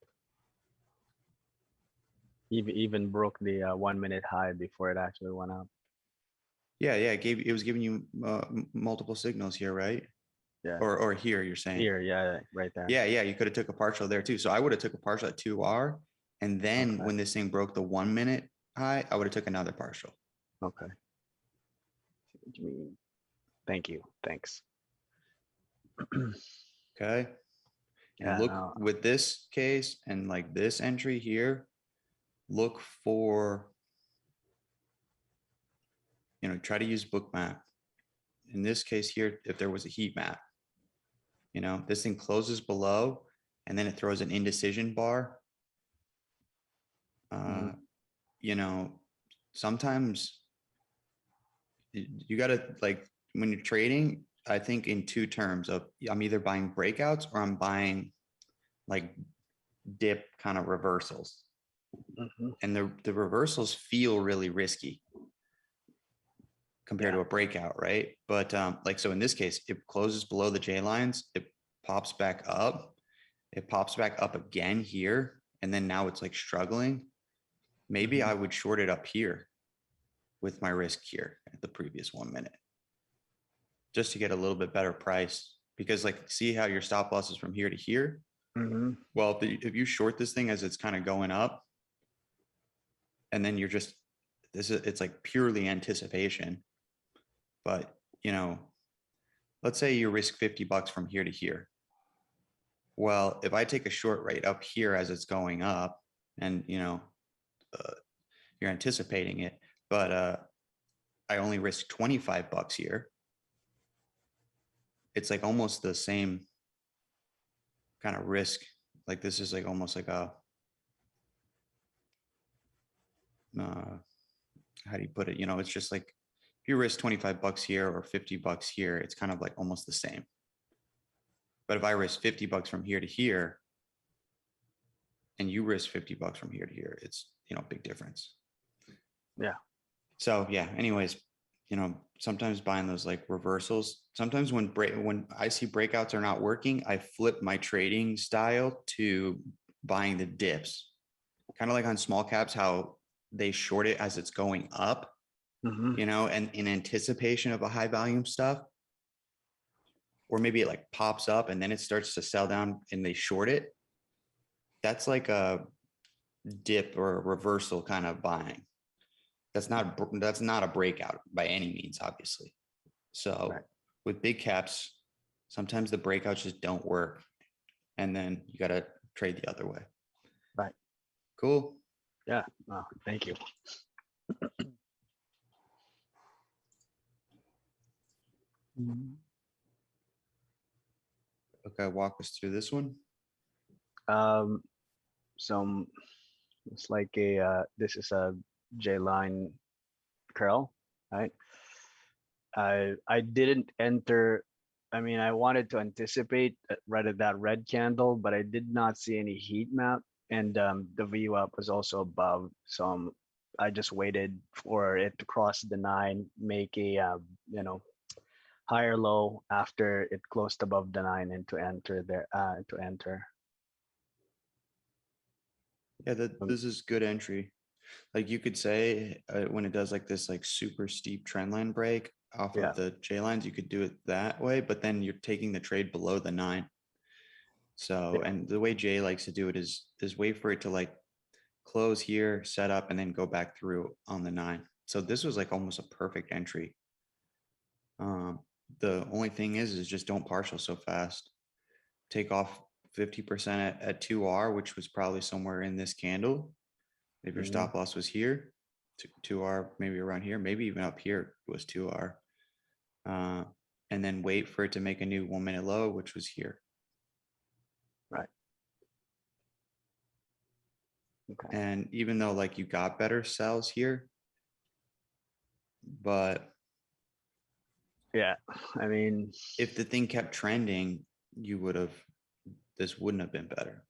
Even broke the 1 minute high before it actually went up. Yeah, it was giving you multiple signals here, right? Yeah. Or here, you're saying. Here, yeah, right there. Yeah, you could have took a partial there too. So I would have took a partial at 2R, and then Okay. when this thing broke the 1 minute high, I would have took another partial. Okay. See what you mean. Thank you. Thanks. Okay. And Yeah, look no. with this case and like this entry here, look for, try to use Bookmap. In this case here, if there was a heat map, this thing closes below and then it throws an indecision bar. Sometimes you gotta, like, when you're trading, I think in two terms of I'm either buying breakouts or I'm buying like dip kind of reversals. Mhm. And the reversals feel really risky compared to a breakout, right? But so in this case, it closes below the J lines, it pops back up, again here, and then now it's like struggling. Maybe I would short it up here with my risk here at the previous 1 minute, just to get a little bit better price. Because like, see how your stop loss is from here to here? Mhm. Well, if you short this thing as it's kind of going up, and then you're just, it's like purely anticipation. But, let's say you risk $50 from here to here. Well, if I take a short rate up here as it's going up and, you're anticipating it, but I only risk $25 here. It's like almost the same kind of risk. Like this is like almost like a, how do you put it? It's just like if you risk $25 here or $50 here, it's kind of like almost the same. But if I risk $50 from here to here, and you risk $50 from here to here, it's, big difference. Yeah. So yeah, anyways, sometimes buying those like reversals, sometimes when I see breakouts are not working, I flip my trading style to buying the dips, kind of like on small caps, how they short it as it's going up, Mhm. and in anticipation of a high volume stuff, or maybe it like pops up and then it starts to sell down and they short it. That's like a dip or a reversal kind of buying. That's not a breakout by any means, obviously. So Right. with big caps, sometimes the breakouts just don't work. And then you got to trade the other way. Right. Cool. Yeah. Oh, thank you. Okay, walk us through this one. So it's like this is a J line curl, right? I didn't enter. I mean, I wanted to anticipate right at that red candle, but I did not see any heat map, and the VWAP was also above. So I just waited for it to cross the 9, make a higher low after it closed above the 9, and to enter there. Yeah, this is good entry. Like you could say when it does like this like super steep trend line break off Yeah. of the J lines, you could do it that way, but then you're taking the trade below the 9. So, Yeah. and the way Jay likes to do it is wait for it to like close here, set up, and then go back through on the 9. So this was like almost a perfect entry. The only thing is just don't partial so fast. Take off 50% at 2R, which was probably somewhere in this candle. If your Mhm. stop loss was here, 2R, maybe around here, maybe even up here was 2R. And then wait for it to make a new 1 minute low, which was here. Right. Okay. And even though like you got better sells here, but Yeah. I mean, if the thing kept trending, this wouldn't have been better.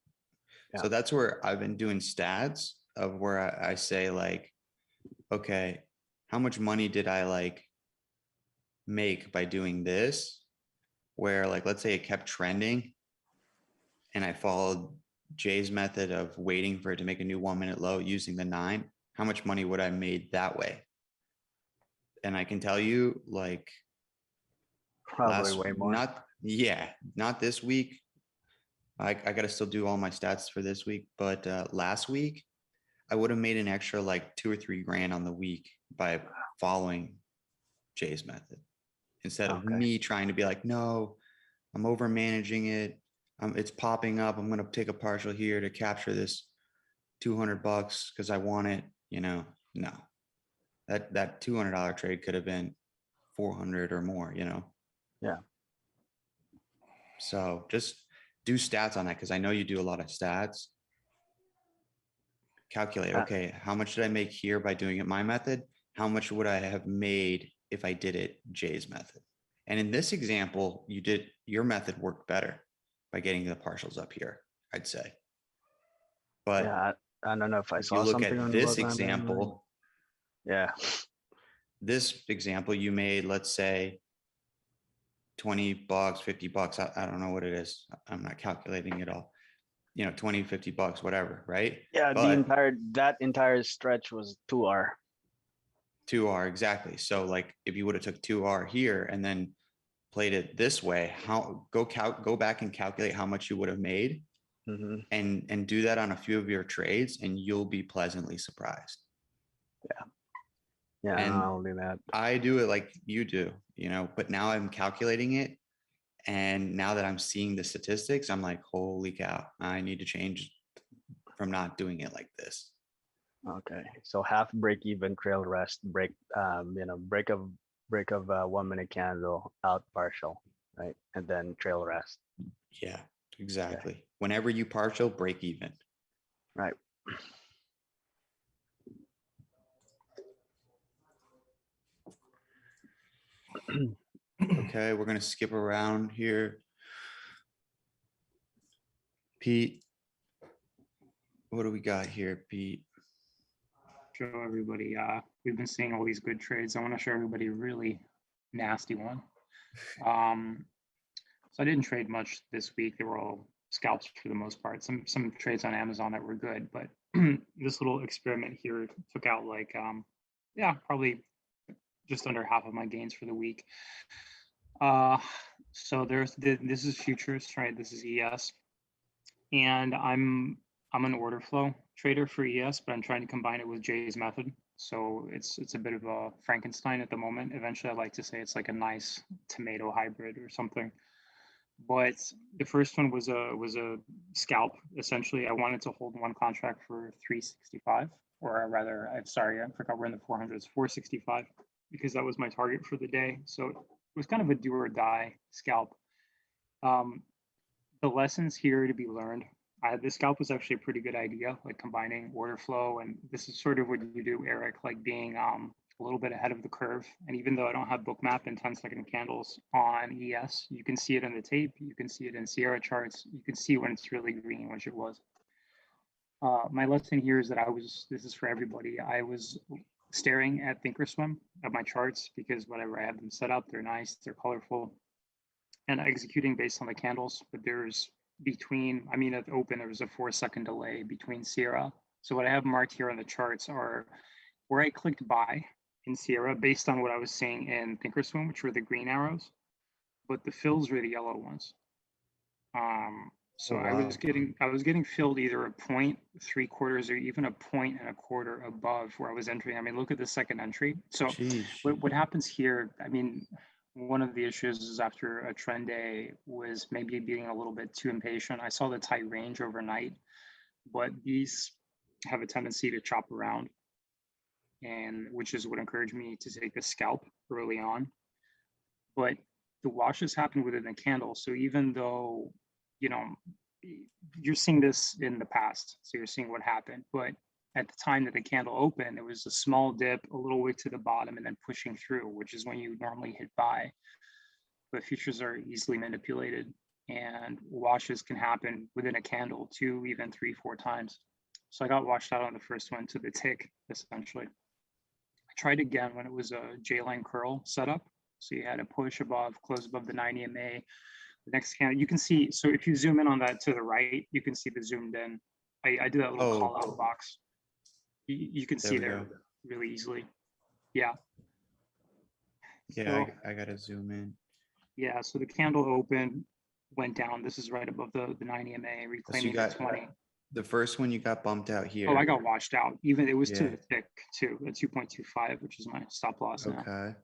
Yeah. So that's where I've been doing stats of where I say like, okay, how much money did I like make by doing this? Where like, let's say it kept trending and I followed Jay's method of waiting for it to make a new 1 minute low using the 9, how much money would I made that way? And I can tell you like probably way more. not this week. I got to still do all my stats for this week, but last week I would have made an extra like 2 or 3 grand on the week by following Jay's method instead of me trying to be like, no, I'm over managing it. It's popping up. I'm going to take a partial here to capture this $200 because I want it. No, that $200 trade could have been 400 or more. Yeah. So just do stats on that because I know you do a lot of stats. Calculate, okay, how much did I make here by doing it my method? How much would I have made if I did it Jay's method? And in this example, your method worked better by getting the partials up here, I'd say. But yeah, I don't know if I if saw you look something at on this Bookmap, example, yeah, this example, you made, let's say, $20, $50. I don't know what it is. I'm not calculating it all. 20, $50, whatever, right? yeah. But That entire stretch was 2R. 2R, exactly. So like if you would have took 2R here and then played it this way, go back and calculate how much you would have made and do that on a few of your trades and you'll be pleasantly surprised. Yeah, And I'll do that. I do it like you do, but now I'm calculating it. And now that I'm seeing the statistics, I'm like, holy cow, I need to change from not doing it like this. Okay, so half break even, trail rest, break of 1 minute candle, out partial, right, and then trail rest. Yeah, exactly. Okay. Whenever you partial, break even. Right. Okay, we're gonna skip around here. Pete, what do we got here, Pete? Show everybody. We've been seeing all these good trades. I want to show everybody a really nasty one. So I didn't trade much this week. They were all scalps for the most part. Some trades on Amazon that were good, but this little experiment here took out like probably just under half of my gains for the week. So this is futures, right? This is ES, and I'm an order flow trader for ES, but I'm trying to combine it with Jay's method. So it's a bit of a Frankenstein at the moment. Eventually, I like to say it's like a nice tomato hybrid or something. But the first one was a scalp. Essentially, I wanted to hold one contract for 365, or rather, I forgot we're in the 400s, 465, because that was my target for the day. So it was kind of a do or die scalp. The lessons here to be learned. This scalp was actually a pretty good idea, like combining order flow, and this is sort of what you do, Eric, like being a little bit ahead of the curve. And even though I don't have Bookmap and 10-second candles on ES, you can see it in the tape, you can see it in Sierra charts, you can see when it's really green, which it was. My lesson here is that this is for everybody, I was staring at Thinkorswim, at my charts, because whatever I have them set up, they're nice, they're colorful, and executing based on the candles. But there's at the open, there was a 4-second delay between Sierra So what I have marked here on the charts are where I clicked buy in Sierra based on what I was seeing in Thinkorswim, which were the green arrows, but the fills were the yellow ones. So Oh, I wow. was getting filled either a point, 3/4, or even a 1.25 above where I was entering. I mean, look at the second entry. So Sheesh. what happens here, I mean, one of the issues is after a trend day was maybe being a little bit too impatient. I saw the tight range overnight, but these have a tendency to chop around, and which is what encouraged me to take a scalp early on. But the washes happen within the candle. So even though, you know, you're seeing this in the past, so you're seeing what happened, but at the time that the candle opened, it was a small dip, a little wick to the bottom, and then pushing through, which is when you normally hit buy. But futures are easily manipulated, and washes can happen within a candle 2, even 3, 4 times. So I got washed out on the first one to the tick, essentially. I tried again when it was a J-line curl setup. So you had a push above, close above the 90 MA. The next candle, you can see, so if you zoom in on that to the right, you can see the zoomed in. I did that little Oh. call out box. You can There see we there go. really easily. Yeah. Yeah, So, I gotta zoom in. yeah, so the candle opened, went down. This is right above the 90 MA, So you reclaiming the got 20. the first one you got bumped out here. Oh, I got washed out. Even it was to Yeah. the tick too, at 2.25, which is my stop loss now. Okay.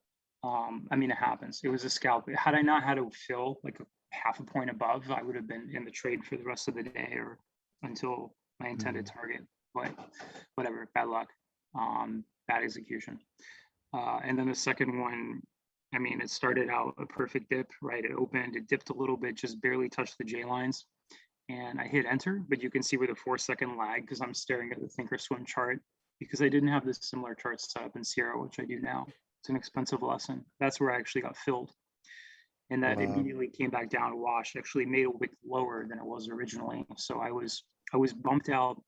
I mean, it happens. It was a scalp. Had I not had to fill like a half a point above, I would have been in the trade for the rest of the day or until my intended target. But whatever, bad luck, bad execution. And then the second one, I mean, it started out a perfect dip, right? It opened, it dipped a little bit, just barely touched the J lines. And I hit enter, but you can see with a 4-second lag because I'm staring at the Thinkorswim chart because I didn't have this similar chart set up in Sierra, which I do now. It's an expensive lesson. That's where I actually got filled. And that Wow. immediately came back down, washed, actually made a wick lower than it was originally. So I was bumped out.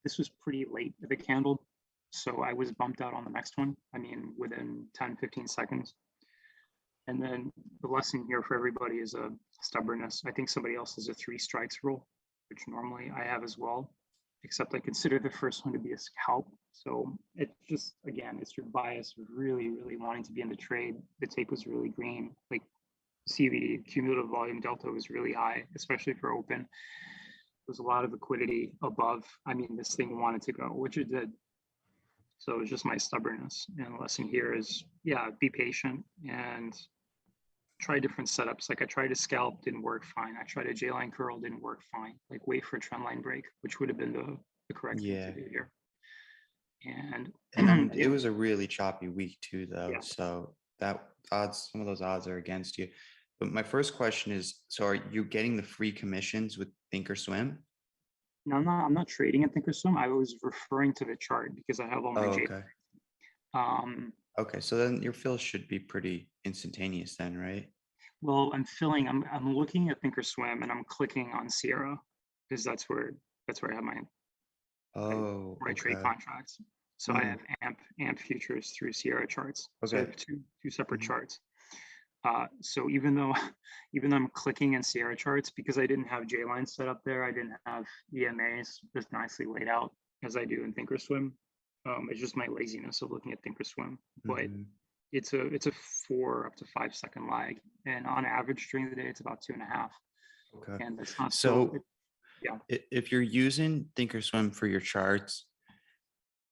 This was pretty late at the candle. So I was bumped out on the next one. I mean, within 10, 15 seconds. And then the lesson here for everybody is a stubbornness. I think somebody else has a 3 strikes rule, which normally I have as well, except I consider the first one to be a scalp. So it just, again, it's your bias of really, really wanting to be in the trade. The tape was really green, like CVD, cumulative volume delta was really high, especially for open. There was a lot of liquidity above. I mean, this thing wanted to go, which it did. So it was just my stubbornness. And the lesson here is, yeah, be patient and try different setups. Like I tried a scalp, didn't work fine. I tried a J-line curl, didn't work fine. Like wait for a trend line break, which would have been the correct thing Yeah. to do here. And It was a really choppy week too, though. Yeah. So that some of those odds are against you. But my first question is, so are you getting the free commissions with Thinkorswim? no, I'm not trading in Thinkorswim. I was referring to the chart because I have all my Oh, J. okay. Um, So then your fill should be pretty instantaneous then, right? well, I'm looking at Thinkorswim and I'm clicking on Sierra because that's where I have my Oh, where I trade okay. contracts. So I have AMP futures through Sierra charts. So I Okay. have two separate charts. So even though I'm clicking in Sierra charts because I didn't have J lines set up there, I didn't have EMAs just nicely laid out as I do in Thinkorswim. It's just my laziness of looking at Thinkorswim, but Mhm. it's a 4 up to 5 second lag, and on average during the day it's about 2.5. Okay. And that's not So yeah. if you're using Thinkorswim for your charts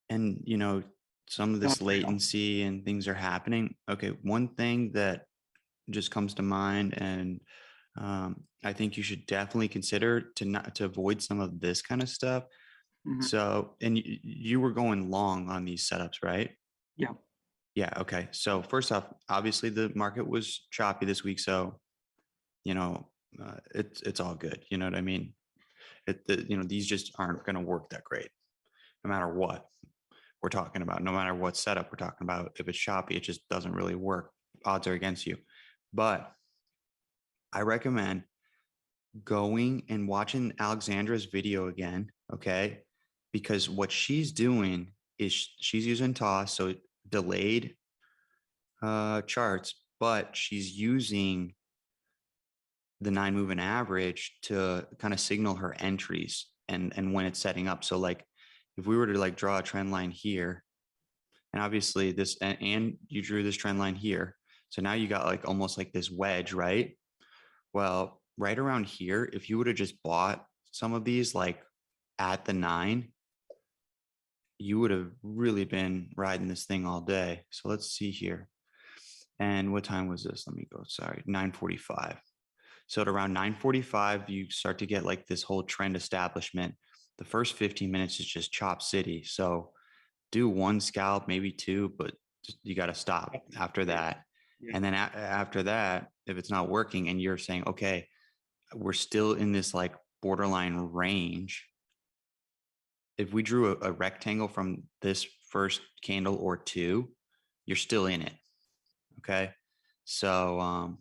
and, you know, some of this Don't fail. latency and things are happening. Okay. One thing that just comes to mind, and I think you should definitely consider to avoid some of this kind of stuff. Mhm. So, and you were going long on these setups, right? Yeah. Yeah. Okay. So first off, obviously the market was choppy this week. So, you know, it's all good. You know what I mean? You know, these just aren't going to work that great, no matter what we're talking about, no matter what setup we're talking about. If it's choppy, it just doesn't really work. Odds are against you. But I recommend going and watching Alexandra's video again. Okay. Because what she's doing is she's using TOS, so delayed charts, but she's using the 9 moving average to kind of signal her entries and when it's setting up. So like if we were to like draw a trend line here, and obviously this, and you drew this trend line here. So now you got like almost like this wedge, right? Well, right around here, if you would have just bought some of these like at the 9, you would have really been riding this thing all day. So let's see here. And what time was this? Let me go, sorry, 9:45. So at around 9:45, you start to get like this whole trend establishment. The first 15 minutes is just chop city. So do one scalp, maybe two, but you got to stop after that. Yeah. And then after that, if it's not working and you're saying, okay, we're still in this like borderline range. If we drew a rectangle from this first candle or two, you're still in it. Okay. So,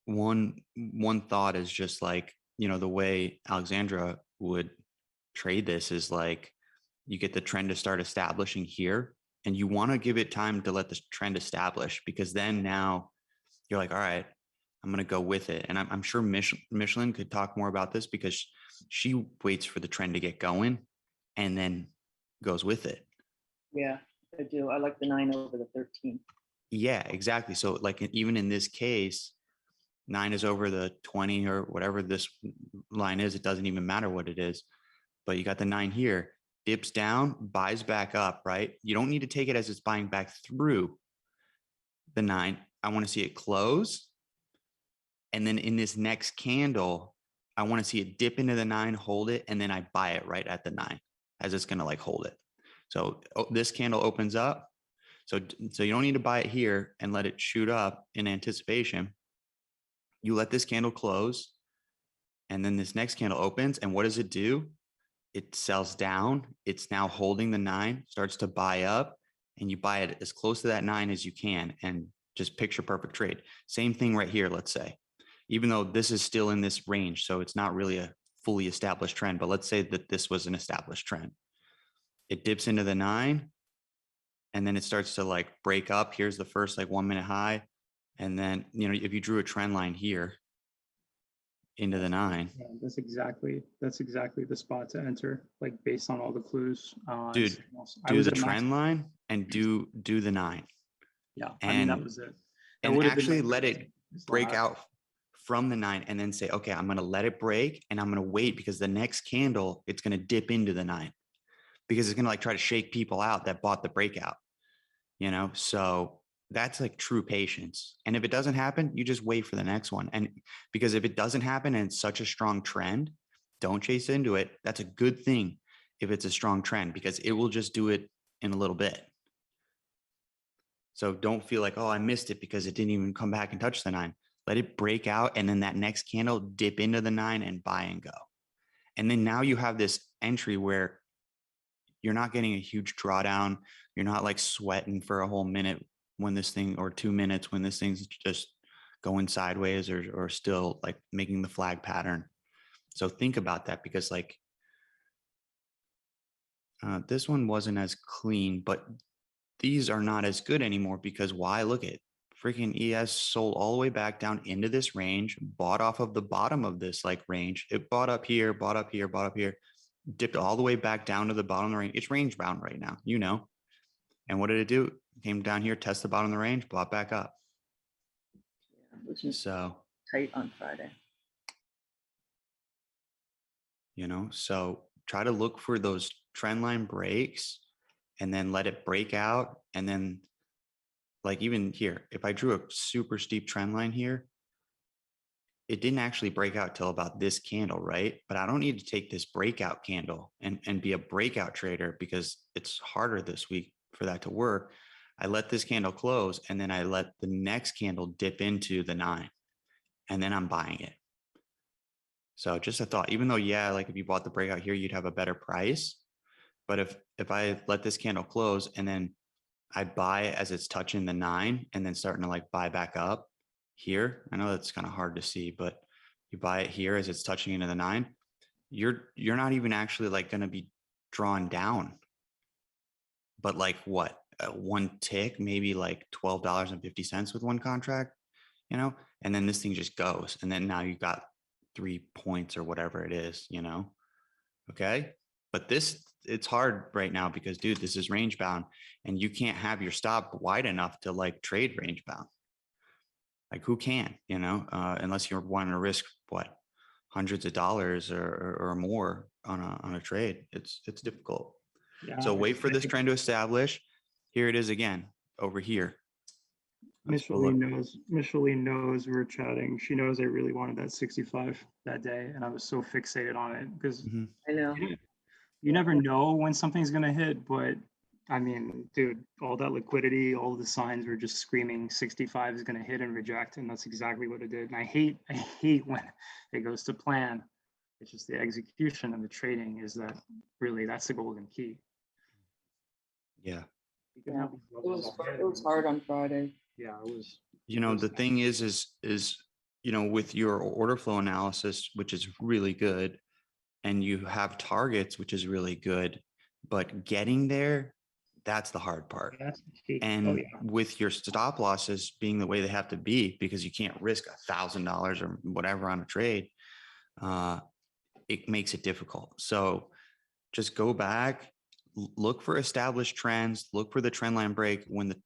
one thought is just like, you know, the way Alexandra would trade this is like, you get the trend to start establishing here, and you want to give it time to let the trend establish, because then now you're like, all right, I'm going to go with it. And I'm sure Michelin could talk more about this, because she waits for the trend to get going and then goes with it. Yeah, I do. I like the 9 over the 13. Yeah, exactly. So like even in this case, 9 is over the 20 or whatever this line is. It doesn't even matter what it is, but you got the 9 here, dips down, buys back up, right? You don't need to take it as it's buying back through the 9. I want to see it close. And then in this next candle, I want to see it dip into the 9, hold it, and then I buy it right at the 9 as it's going to like hold it. So this candle opens up. So you don't need to buy it here and let it shoot up in anticipation. You let this candle close, and then this next candle opens. And what does it do? It sells down. It's now holding the 9, starts to buy up, and you buy it as close to that 9 as you can, and just picture perfect trade. Same thing right here, let's say, even though this is still in this range. So it's not really a fully established trend, but let's say that this was an established trend. It dips into the 9, and then it starts to like break up. Here's the first like 1 minute high. And then, you know, if you drew a trend line here into the 9, Yeah, that's exactly the spot to enter, like based on all the clues. dude, do the trend line and do the 9. Yeah, and, I mean, that was it. That and would have been actually my let first it slide. break out from the 9, and then say, okay, I'm going to let it break, and I'm going to wait, because the next candle, it's going to dip into the 9, because it's going to like try to shake people out that bought the breakout, you know? So that's like true patience. And if it doesn't happen, you just wait for the next one. And because if it doesn't happen and it's such a strong trend, don't chase into it. That's a good thing if it's a strong trend, because it will just do it in a little bit. So don't feel like, oh, I missed it because it didn't even come back and touch the 9. Let it break out, and then that next candle dip into the 9 and buy and go. And then now you have this entry where you're not getting a huge drawdown. You're not like sweating for a whole minute when this thing, or 2 minutes when this thing's just going sideways, or still like making the flag pattern. So think about that, because like this one wasn't as clean, but these are not as good anymore, because why? Look at freaking ES sold all the way back down into this range, bought off of the bottom of this like range. It bought up here, bought up here, bought up here, dipped all the way back down to the bottom of the range. It's range bound right now, you know. And what did it do? It came down here, test the bottom of the range, bought back up. Yeah, which is So tight on Friday. you know, so try to look for those trend line breaks, and then let it break out. And then like even here, if I drew a super steep trend line here, it didn't actually break out till about this candle, right? But I don't need to take this breakout candle and be a breakout trader, because it's harder this week for that to work. I let this candle close, and then I let the next candle dip into the 9, and then I'm buying it. So just a thought, even though, yeah, like if you bought the breakout here, you'd have a better price. But if I let this candle close, and then I buy as it's touching the 9, and then starting to like buy back up here. I know that's kind of hard to see, but you buy it here as it's touching into the 9, you're not even actually like going to be drawn down, but like what, one tick, maybe like $12.50 with one contract, you know, and then this thing just goes. And then now you got 3 points or whatever it is, you know? Okay. But this it's hard right now because, dude, this is range bound and you can't have your stop wide enough to like trade range bound. Like who can, unless you're wanting to risk what, hundreds of dollars or more on a trade. It's difficult. Yeah, So wait for I this think trend to establish. Here it is again over here. Micheline knows we're chatting. She knows I really wanted that 65 that day, and I was so fixated on it because I know. you never know when something's gonna hit. But I mean, dude, all that liquidity, all the signs were just screaming 65 is gonna hit and reject, and that's exactly what it did. And I hate when it goes to plan. It's just the execution and the trading is that really that's the golden key. Yeah. You can have these It was levels ahead it was hard on Friday. Yeah, it was. The thing is, with your order flow analysis, which is really good, and you have targets, which is really good, but getting there, that's the hard part. That's the key. And with your stop losses being the way they have to be, because you can't risk $1,000 or whatever on a trade, it makes it difficult. So just go back, look for established trends, look for the trend line break when the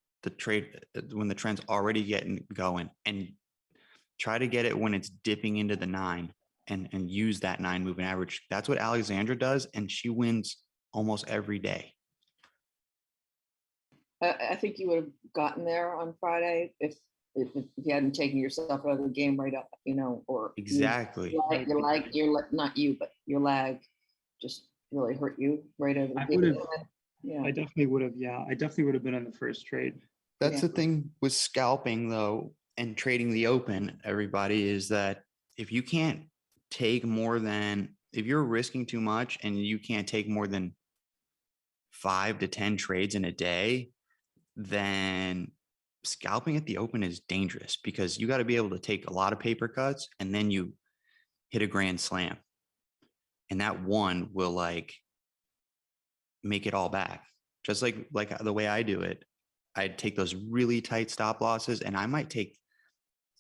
trend's already getting going, and try to get it when it's dipping into the 9 and use that 9 moving average. That's what Alexandra does, and she wins almost every day. I think you would have gotten there on Friday if you hadn't taken yourself out of the game right up, or exactly. Not you, but your lag just really hurt you right out of the game. Yeah, I definitely would have. Yeah, I definitely would have been in the first trade. That's the thing with scalping though, and trading the open, everybody, is that if you can't take more than, if you're risking too much and you can't take more than 5 to 10 trades in a day, then scalping at the open is dangerous because you got to be able to take a lot of paper cuts and then you hit a grand slam. And that one will like make it all back. Just like the way I do it, I'd take those really tight stop losses and I might take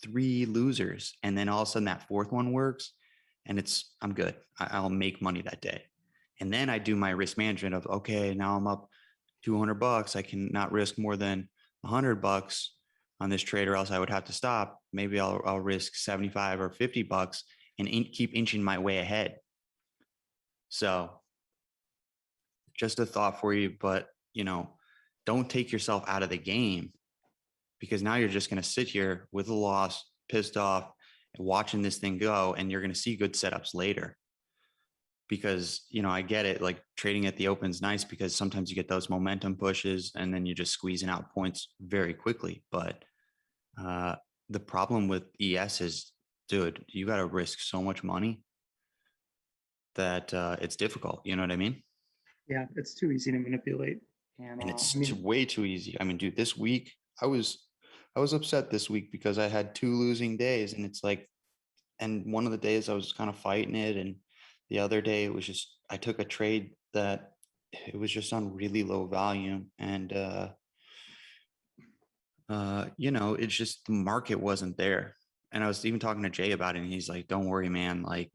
3 losers. And then all of a sudden that 4th one works and I'm good. I'll make money that day. And then I do my risk management of, okay, now I'm up $200. I can not risk more than $100 on this trade or else I would have to stop. Maybe I'll risk 75 or $50 and keep inching my way ahead. So just a thought for you, but don't take yourself out of the game because now you're just going to sit here with a loss, pissed off, and watching this thing go, and you're going to see good setups later. Because, I get it, like trading at the open is nice because sometimes you get those momentum pushes and then you're just squeezing out points very quickly. But the problem with ES is, dude, you got to risk so much money that it's difficult. You know what I mean? Yeah, it's too easy to manipulate. And it's way too easy. I mean, dude, this week I was upset this week because I had 2 losing days, and it's like, and one of the days I was kind of fighting it, and the other day it was just I took a trade that it was just on really low volume, and it's just the market wasn't there. And I was even talking to Jay about it, and he's like, "Don't worry, man. Like,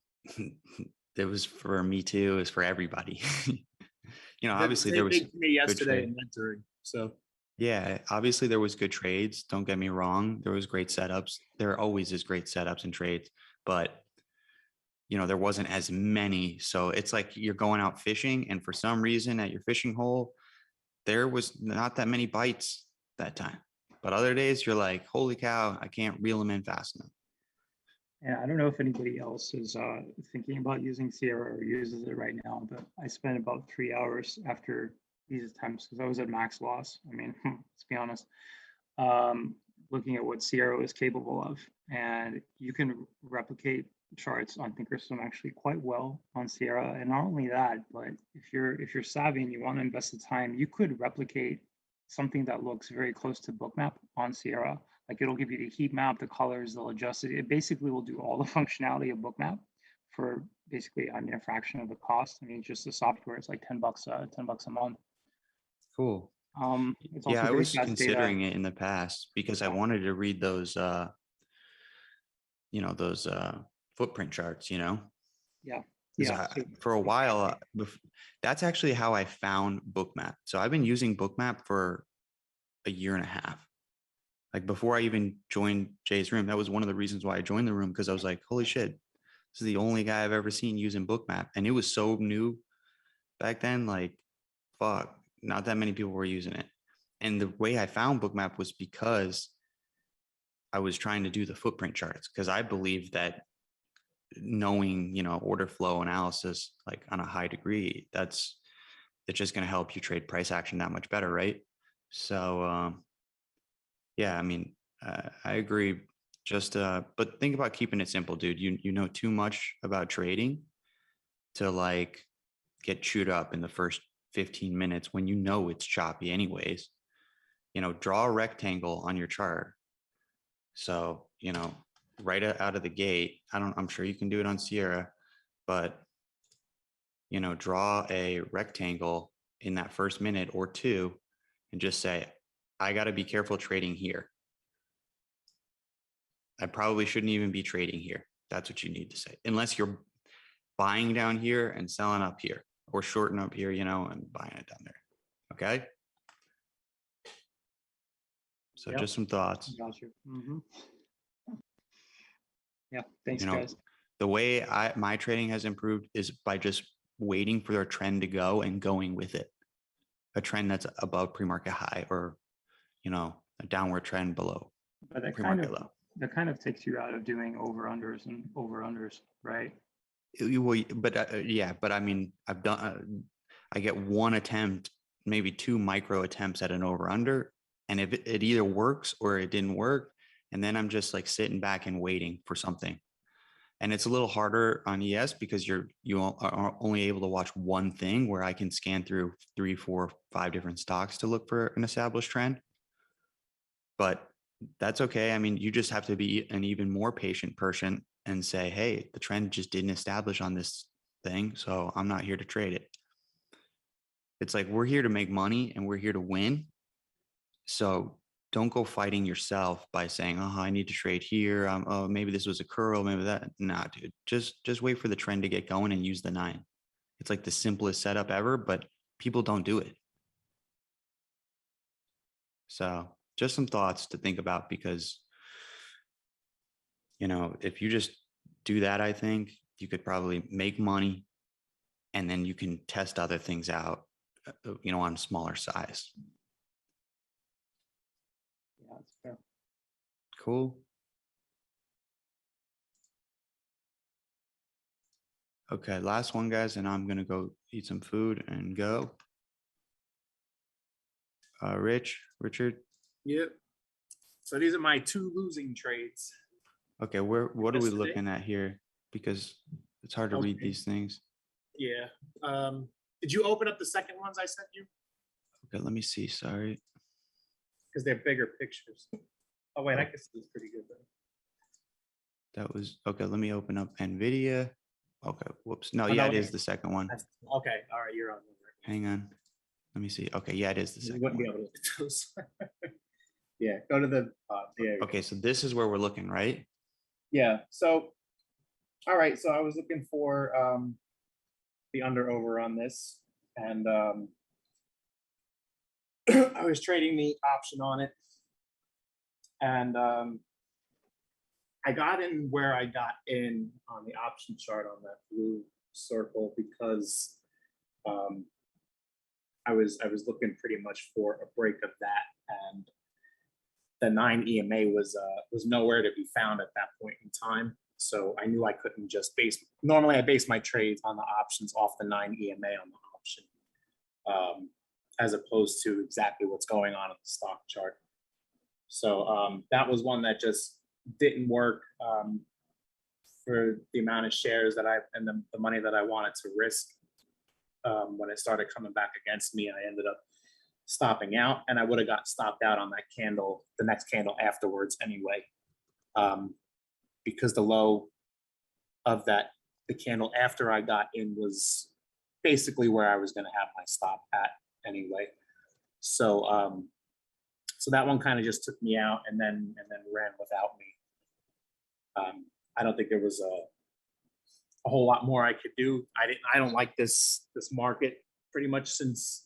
it was for me too. It was for everybody." Obviously there was me yesterday in mentoring. So yeah, obviously there was good trades. Don't get me wrong. There was great setups. There always is great setups and trades, but there wasn't as many. So it's like you're going out fishing, and for some reason at your fishing hole, there was not that many bites that time. But other days you're like, holy cow, I can't reel them in fast enough. Yeah, I don't know if anybody else is thinking about using Sierra or uses it right now, but I spent about 3 hours after these attempts because I was at max loss. I mean, let's be honest, looking at what Sierra is capable of, and you can replicate charts on Thinkorswim actually quite well on Sierra. And not only that, but if you're savvy and you want to invest the time, you could replicate something that looks very close to Bookmap on Sierra. Like it'll give you the heat map, the colors, they'll adjust it. It basically will do all the functionality of Bookmap for basically a fraction of the cost. I mean, just the software is like $10 a month. Cool. Yeah, I was considering it in the past because I wanted to read those footprint charts, Yeah. 'Cause Yeah. for a while, that's actually how I found Bookmap. So I've been using Bookmap for a year and a half. Like before I even joined Jay's room, that was one of the reasons why I joined the room, because I was like, holy shit, this is the only guy I've ever seen using Bookmap. And it was so new back then, like, fuck, not that many people were using it. And the way I found Bookmap was because I was trying to do the footprint charts, because I believe that knowing, order flow analysis, like on a high degree, it's just going to help you trade price action that much better. Right. So, yeah, I mean, I agree. Just, but think about keeping it simple, dude. You know too much about trading to like get chewed up in the first 15 minutes when it's choppy anyways. Draw a rectangle on your chart. So, right out of the gate, I'm sure you can do it on Sierra, but, draw a rectangle in that first minute or two and just say, I got to be careful trading here. I probably shouldn't even be trading here. That's what you need to say, unless you're buying down here and selling up here, or shorting up here, and buying it down there. Okay. So just some thoughts. Gotcha. Yeah. Thanks, guys. The way my trading has improved is by just waiting for a trend to go and going with it. A trend that's above pre-market high, or, a downward trend below But pre-market low. that kind of takes you out of doing over-unders and over-unders, right? But I mean, I've done, I get one attempt, maybe two micro attempts at an over-under. And if it either works or it didn't work, and then I'm just like sitting back and waiting for something. And it's a little harder on ES because you are only able to watch one thing, where I can scan through 3, 4, 5 different stocks to look for an established trend. But that's okay. I mean, you just have to be an even more patient person and say, hey, the trend just didn't establish on this thing, so I'm not here to trade it. It's like, we're here to make money and we're here to win. So don't go fighting yourself by saying, oh, I need to trade here. Oh, maybe this was a curl, maybe that. Nah, dude, just wait for the trend to get going and use the 9. It's like the simplest setup ever, but people don't do it. So just some thoughts to think about, because, if you just do that, I think you could probably make money, and then you can test other things out, on smaller size. Yeah, that's fair. Cool. Okay, last one, guys, and I'm gonna go eat some food and go. Richard. Yep. So these are my 2 losing trades. Okay, what are we Yesterday. looking at here? Because it's hard to read these things. Yeah. Did you open up the second ones I sent you? Okay, let me see. Sorry. Because they're bigger pictures. Oh wait, I can see this pretty good though. That was okay. Let me open up NVIDIA. Okay, whoops. No, Oh, yeah, no, it is the second one. Okay, all right, you're on. Hang on. Let me see. Okay, yeah, it is the You second wouldn't one. be able to look at those. Yeah, go to the. Yeah. Okay, so this is where we're looking, right? Yeah. So, all right. So I was looking for the under over on this, and I was trading the option on it, and I got in where I got in on the option chart on that blue circle because I was looking pretty much for a break of that, and the 9 EMA was nowhere to be found at that point in time. So I knew I couldn't just normally I base my trades on the options off the 9 EMA on the option, as opposed to exactly what's going on in the stock chart. So that was one that just didn't work for the amount of shares that and the money that I wanted to risk. When it started coming back against me, I ended up stopping out, and I would have got stopped out on that candle, the next candle afterwards anyway, because the low of the candle after I got in was basically where I was going to have my stop at anyway. So so that one kind of just took me out and then ran without me. I don't think there was a whole lot more I could do. I don't like this market pretty much since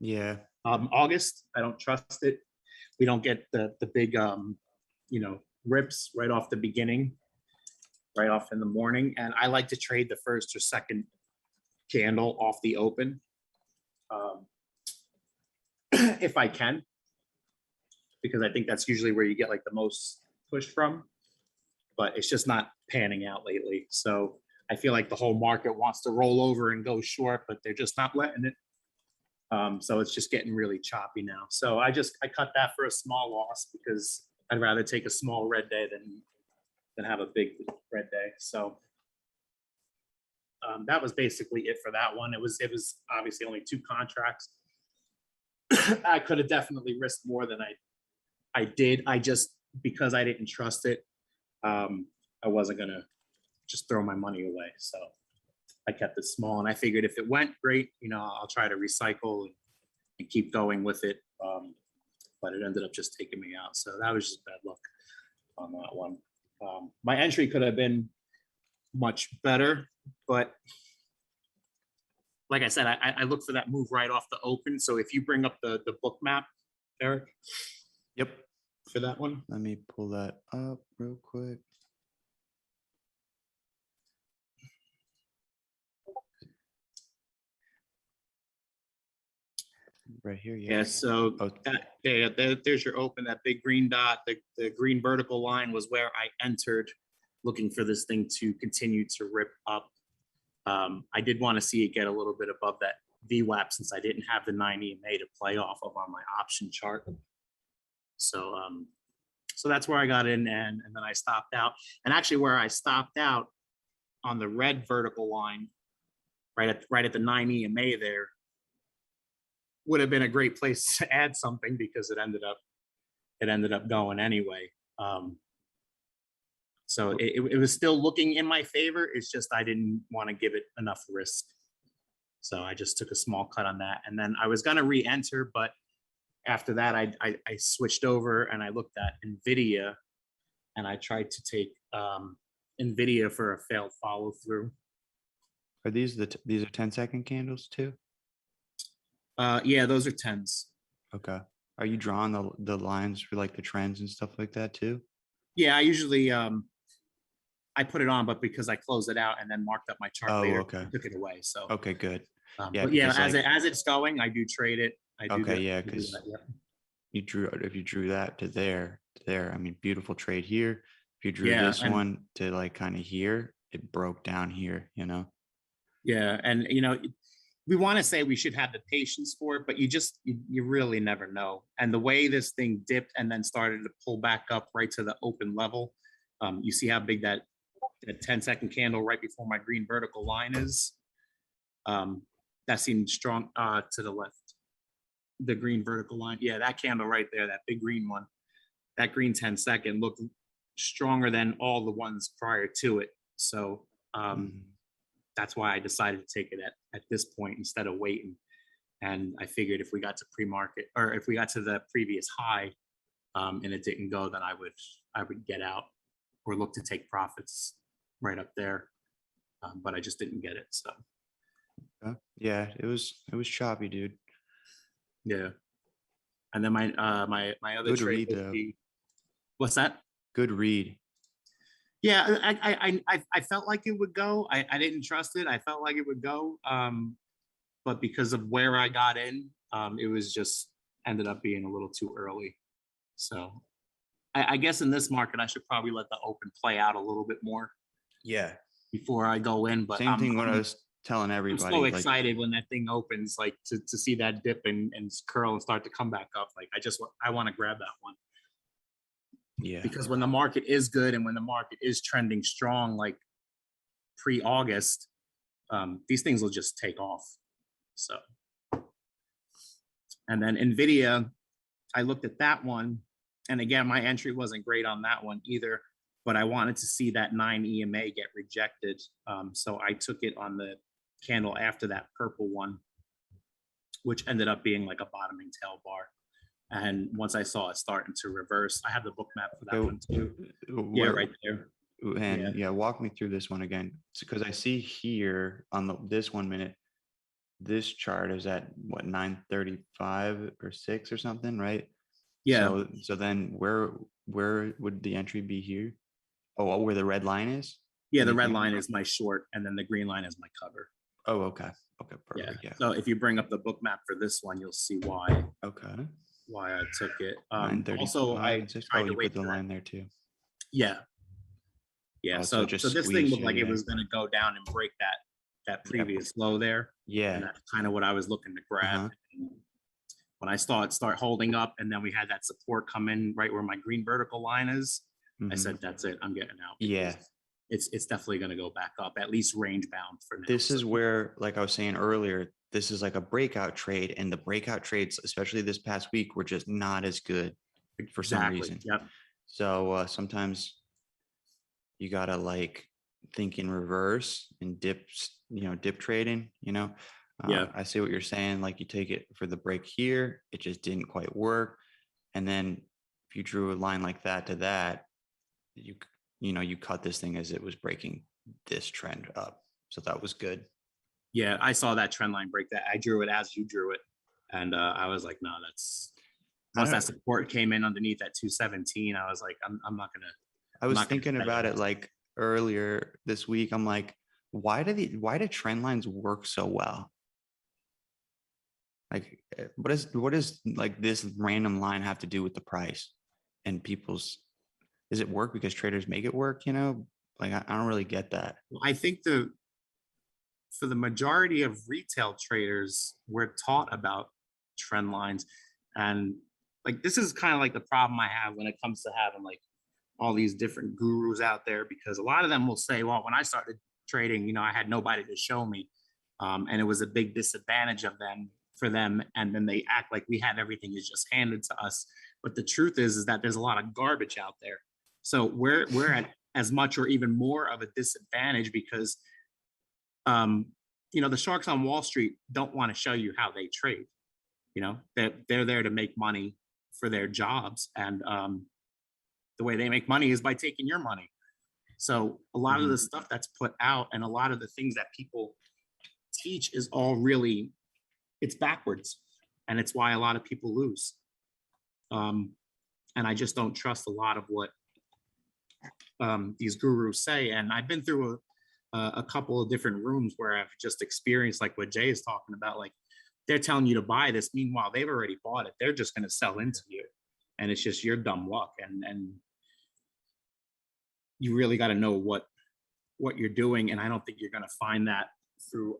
Yeah. August. I don't trust it. We don't get the big rips right off the beginning, right off in the morning. And I like to trade the first or second candle off the open, if I can, because I think that's usually where you get like the most push from, but it's just not panning out lately. So I feel like the whole market wants to roll over and go short, but they're just not letting it. So it's just getting really choppy now. So I cut that for a small loss because I'd rather take a small red day than have a big red day. So that was basically it for that one. It was obviously only 2 contracts. I could have definitely risked more than I did. Because I didn't trust it, I wasn't gonna just throw my money away. So I kept it small, and I figured if it went great, I'll try to recycle and keep going with it. But it ended up just taking me out. So that was just bad luck on that one. My entry could have been much better, but like I said, I look for that move right off the open. So if you bring up the book map, Eric. Yep. For that one. Let me pull that up real quick. Right here, yeah. Yeah, so Oh, there's your open, that big green dot, the green vertical line was where I entered looking for this thing to continue to rip up. I did want to see it get a little bit above that VWAP since I didn't have the 9 EMA to play off of on my option chart. So so that's where I got in, and then I stopped out. And actually where I stopped out on the red vertical line, right at the 9 EMA there, would have been a great place to add something because it ended up going anyway. So it was still looking in my favor. It's just I didn't want to give it enough risk. So I just took a small cut on that. And then I was going to re-enter, but after that, I switched over and I looked at NVIDIA, and I tried to take NVIDIA for a failed follow through. Are these these are 10-second candles too? Yeah, those are 10s. Okay. Are you drawing the lines for like the trends and stuff like that too? Yeah, I usually I put it on, but because I closed it out and then marked up my chart later, okay. I took it away. So okay, good. Yeah, but yeah, as it's going, I do trade it. I do okay, yeah, because if you drew that to there, I mean, beautiful trade here. If you drew this one to like kind of here, it broke down here, Yeah, and we want to say we should have the patience for it, but you really never know. And the way this thing dipped and then started to pull back up right to the open level, you see how big that 10-second candle right before my green vertical line is. That seemed strong to the left. The green vertical line, yeah, that candle right there, that big green one, that green 10-second looked stronger than all the ones prior to it. So that's why I decided to take it at this point instead of waiting. And I figured if we got to pre-market, or if we got to the previous high and it didn't go, then I would get out or look to take profits right up there. But I just didn't get it. So yeah, it was choppy, dude. Yeah. And then my other Good trade read, would be, what's that? Good read. Yeah, I felt like it would go. I didn't trust it. I felt like it would go. But because of where I got in, it was just ended up being a little too early. So I guess in this market, I should probably let the open play out a little bit more. Yeah. Before I go in. But same thing when I was telling everybody. I'm so excited when that thing opens, like to see that dip and curl and start to come back up. Like I want to grab that one. Yeah. Because when the market is good and when the market is trending strong, like pre-August, these things will just take off. So, and then NVIDIA, I looked at that one, and again, my entry wasn't great on that one either, but I wanted to see that 9 EMA get rejected. So I took it on the candle after that purple one, which ended up being like a bottoming tail bar. And once I saw it starting to reverse, I have the book map for that one too. Yeah, right there. And yeah, walk me through this one again. Because I see here on this 1 minute, this chart is at what, 9:35 or 6 or something, right? Yeah. So then where would the entry be here? Oh, where the red line is? Yeah, And the the red green line is my short, and then the green line is my cover. Oh, okay. Okay, Yeah. perfect. Yeah. So if you bring up the book map for this one, you'll see why Okay. I took it. 9:35. Also, I tried to you wait put the for line there too. Yeah. Yeah. Oh, So just this thing squeeze looked through, like it yeah. was going to go down and break that previous low there. Yeah. And that's kind of what I was looking to grab. Uh-huh. And when I saw it start holding up, and then we had that support come in right where my green vertical line is, I Mhm. said, "That's it. I'm getting out." Yeah. because It's definitely going to go back up, at least range bound for now. This is where, like I was saying earlier, this is like a breakout trade, and the breakout trades, especially this past week, were just not as good for some Exactly. reason. Yep. So sometimes you gotta like think in reverse and dips, dip trading. Yeah. I see what you're saying. Like you take it for the break here, it just didn't quite work, and then if you drew a line like that to that, you cut this thing as it was breaking this trend up. So that was good. Yeah, I saw that trend line break. That I drew it as you drew it, and I was like, "No, that's." Once that support came in underneath at 217, I was like, "I'm not gonna." I was thinking about it like earlier this week. I'm like, why do trend lines work so well? Like, what does like this random line have to do with the price and people's? Does it work because traders make it work? Like I don't really get that. I think for the majority of retail traders, we're taught about trend lines, and like this is kind of like the problem I have when it comes to having like all these different gurus out there, because a lot of them will say, well, when I started trading, I had nobody to show me, and it was a big disadvantage for them, and then they act like we have everything is just handed to us. But the truth is that there's a lot of garbage out there, so we're at as much or even more of a disadvantage because the sharks on Wall Street don't want to show you how they trade. They're there to make money for their jobs, and the way they make money is by taking your money. So a lot of the stuff that's put out and a lot of the things that people teach is all really, it's backwards, and it's why a lot of people lose. And I just don't trust a lot of what these gurus say. And I've been through a couple of different rooms where I've just experienced like what Jay is talking about. Like they're telling you to buy this, meanwhile they've already bought it. They're just going to sell into you, and it's just your dumb luck. And you really got to know what you're doing. And I don't think you're going to find that through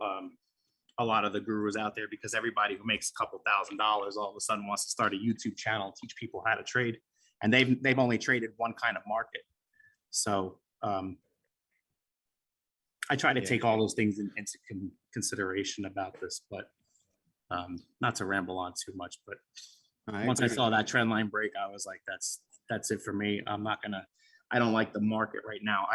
a lot of the gurus out there, because everybody who makes a couple $1,000 all of a sudden wants to start a YouTube channel and teach people how to trade, and they've only traded one kind of market. So I try to take all those things into consideration about this, but not to ramble on too much. But once I saw that trend line break, I was like, that's it for me. I don't like the market right now.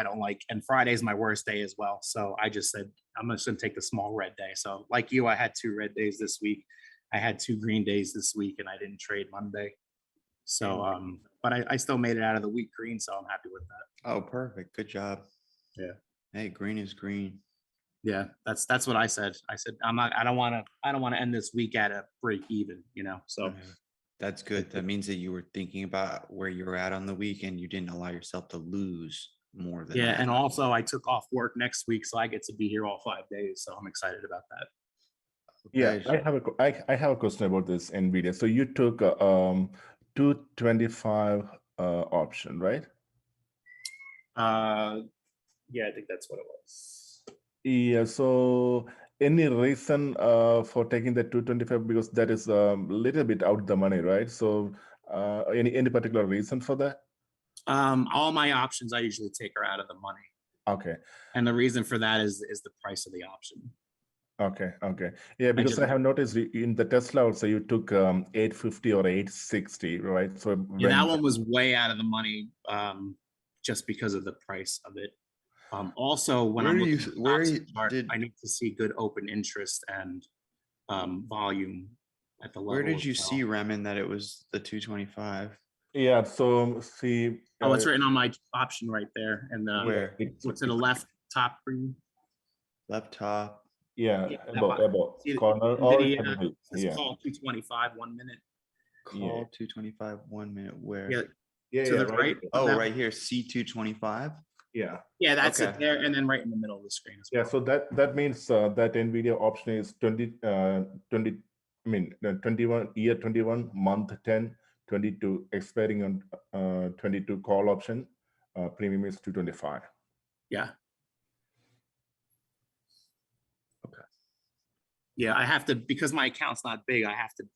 And Friday's my worst day as well. So I just said, I'm just gonna take the small red day. So like you, I had 2 red days this week. I had 2 green days this week, and I didn't trade Monday. So, but I still made it out of the week green, so I'm happy with that. Oh, perfect. Good job. Yeah. Hey, green is green. Yeah, that's what I said. I said I don't want to end this week at a break even, So That's good. That means that you were thinking about where you were at on the week, and you didn't allow yourself to lose more than that. And also I took off work next week, so I get to be here all 5 days. So I'm excited about that. Yeah, I have a question about this NVIDIA. So you took 225 option, right? Yeah, I think that's what it was. Yeah. So any reason for taking the 225, because that is a little bit out the money, right? So any particular reason for that? All my options I usually take are out of the money. Okay. And the reason for that is the price of the option. Okay. Yeah, because I have noticed in the Tesla also you took 850 or 860, right? So Yeah, that one was way out of the money, just because of the price of it. Also, when I'm looking at the chart, I need to see good open interest and volume at the level. Where did you see, Remen, that it was the 225? Yeah, so see. Oh, it's written on my option right there, and Where? so to the left top green. Left top. Yeah, Yeah, above see the corner or in the NVIDIA, middle. it's Yeah. call 225, 1 minute. Call 225, 1 minute. Where? Yeah, Yeah, to yeah, the right. right. of Oh, that- right here, C225. Yeah. Yeah, that's it Okay. there, and then right in the middle of the screen. Yeah, so that means that NVIDIA option is 20, 20, I mean, 21, year 21, month 10, 22, expiring on 22 call option. Premium is 225. Yeah. Yeah, I have to, because my account's not big, I have to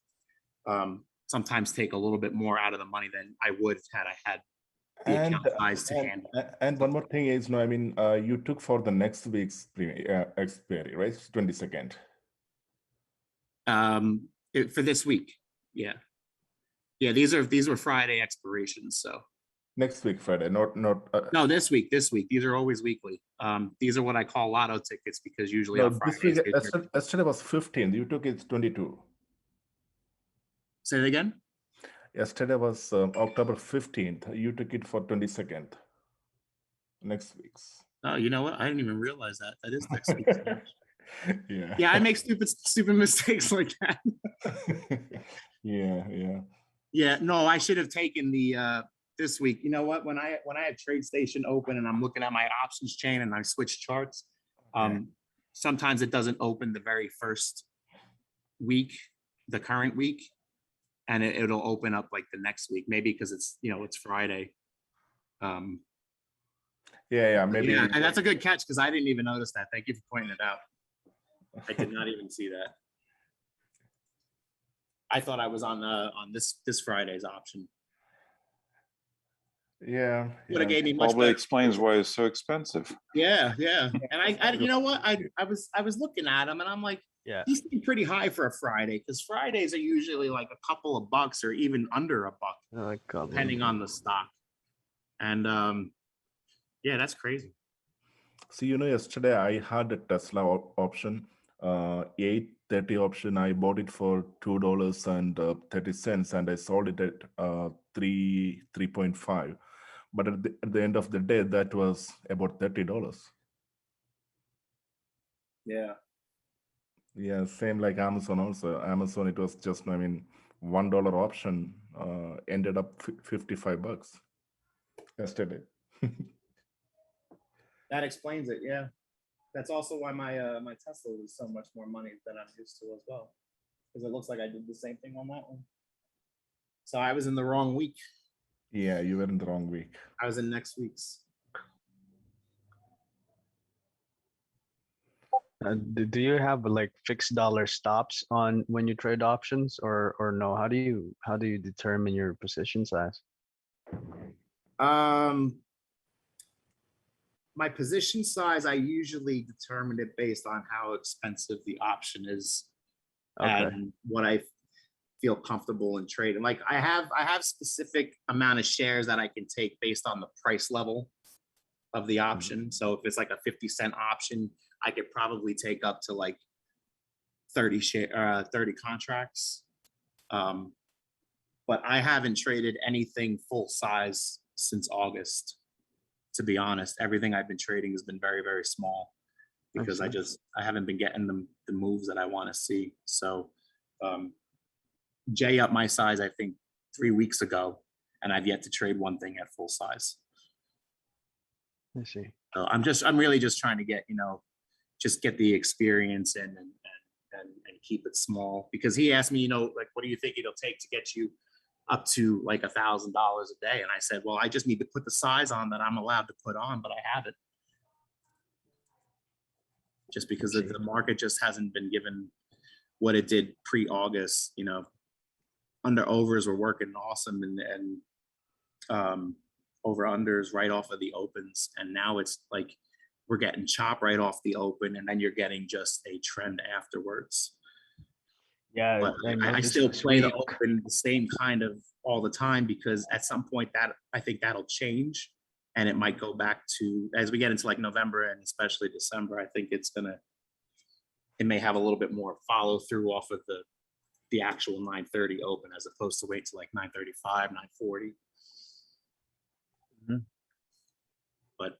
sometimes take a little bit more out of the money than I would had I had the account size to handle. And one more thing is, no, I mean, you took for the next week's expiry, right? 22nd. For this week, yeah. Yeah, these were Friday expirations, so. Next week, Friday, not. No, this week. These are always weekly. These are what I call lotto tickets because usually No, on this Fridays. week, yesterday was 15th. You took it 22. Say it again? Yesterday was October 15th. You took it for 22nd. Next week's. Oh, you know what? I didn't even realize that. That is next week. Yeah. Yeah, I make stupid mistakes like that. Yeah. Yeah, no, I should have taken the this week. You know what? When I had TradeStation open and I'm looking at my options chain and I switch charts, sometimes it doesn't open the very first week, the current week, and it'll open up like the next week, maybe because it's it's Friday. Yeah, maybe. Yeah, and that's a good catch because I didn't even notice that. Thank you for pointing it out. I did not even see that. I thought I was on this Friday's option. Yeah. Would have gave me much Probably better. explains why it's so expensive. Yeah. And I you know what? I was looking at them and I'm like, Yeah. these seem pretty high for a Friday because Fridays are usually like a couple of bucks or even under a buck, depending on the stock. And yeah, that's crazy. So yesterday I had a Tesla option, 830 option. I bought it for $2.30 and I sold it at 3.5. But at the end of the day, that was about $30. Yeah. Yeah, same like Amazon also. Amazon, it was just, I mean, $1 option ended up $55 yesterday. That explains it. Yeah. That's also why my my Tesla was so much more money than I'm used to as well. Because it looks like I did the same thing on that one. So I was in the wrong week. Yeah, you were in the wrong week. I was in next week's. Do you have like fixed dollar stops on when you trade options or no? How do you determine your position size? My position size, I usually determine it based on how expensive the option is and what I feel comfortable in trading. Like I have specific amount of shares that I can take based on the price level of the option. So if it's like a 50-cent option, I could probably take up to like 30 contracts. But I haven't traded anything full size since August. To be honest, everything I've been trading has been very, very small because I haven't been getting the moves that I want to see. So Jay up my size, I think 3 weeks ago, and I've yet to trade one thing at full size. I see. So I'm really just trying to get, just get the experience in and keep it small because he asked me, like, what do you think it'll take to get you up to like $1,000 a day? And I said, well, I just need to put the size on that I'm allowed to put on, but I haven't. Just because the market just hasn't been given what it did pre-August, under overs were working awesome and over unders right off of the opens. And now it's like, we're getting chop right off the open and then you're getting just a trend afterwards. Yeah, but I still play the open the same kind of all the time because at some point I think that'll change and it might go back to, as we get into like November and especially December, I think it may have a little bit more follow through off of the actual 9:30 open as opposed to wait till like 9:35, 9:40. But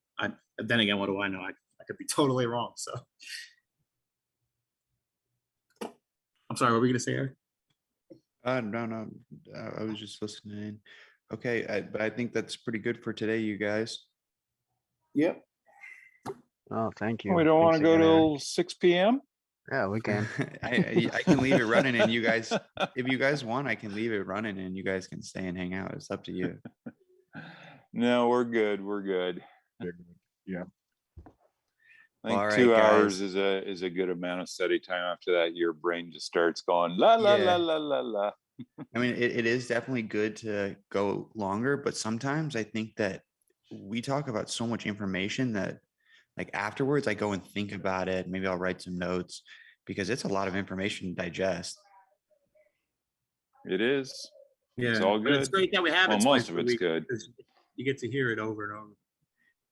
then again, what do I know? I could be totally wrong. So I'm sorry, what were we gonna say, Eric? No, I was just listening. Okay, but I think that's pretty good for today, you guys. Yep. Oh, thank you. We don't want to Thanks go again, Eric. till 6 p.m. Yeah, we can. I can leave it running, and you guys, if you guys want, I can leave it running, and you guys can stay and hang out. It's up to you. No, we're good. We're good. Yeah. I think All right, 2 hours guys. is a good amount of study time. After that, your brain just starts going la la Yeah. la la la la. I mean, it is definitely good to go longer, but sometimes I think that we talk about so much information that, like, afterwards I go and think about it. Maybe I'll write some notes because it's a lot of information to digest. It is. Yeah, It's all but it's good. great that we have Well, it. most twice of a it's week good. because you get to hear it over and over.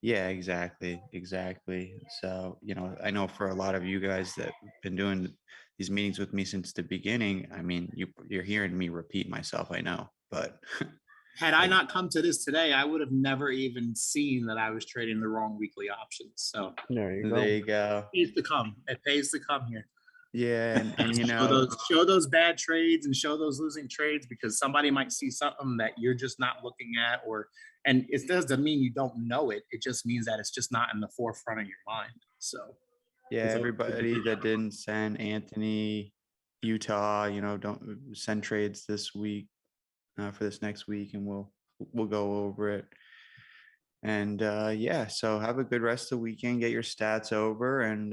Yeah, exactly. So, I know for a lot of you guys that have been doing these meetings with me since the beginning, I mean, you're hearing me repeat myself, I know, but Had I not come to this today, I would have never even seen that I was trading the wrong weekly options. So There you go. there you go. it pays to come. It pays to come here. Yeah, and show those bad trades and show those losing trades, because somebody might see something that you're just not looking at, and it doesn't mean you don't know it. It just means that it's just not in the forefront of your mind. So yeah, it's a- everybody that didn't send Anthony, Utah, don't send trades this week for this next week, and we'll go over it. And yeah, so have a good rest of the weekend. Get your stats over, and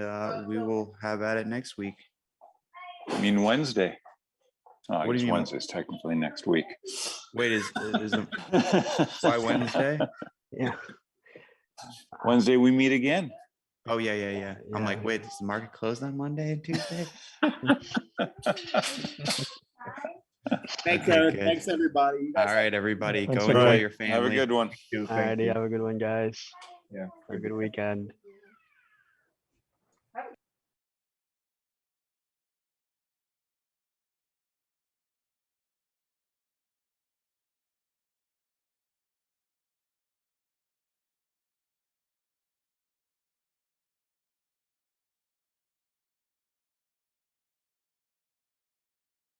we will have at it next week. I mean Wednesday. Oh, I What do guess you mean? Wednesday's technically next week. Wait, is why Wednesday? Yeah. Wednesday we meet again. Oh yeah. I'm like, wait, does the market close on Monday and Tuesday? Thanks, Okay, Eric. good. Thanks, everybody. You All guys right, everybody, Thanks, go enjoy everybody. your family. Have a good one. Alrighty, have a good one, guys. Yeah. Have a good weekend.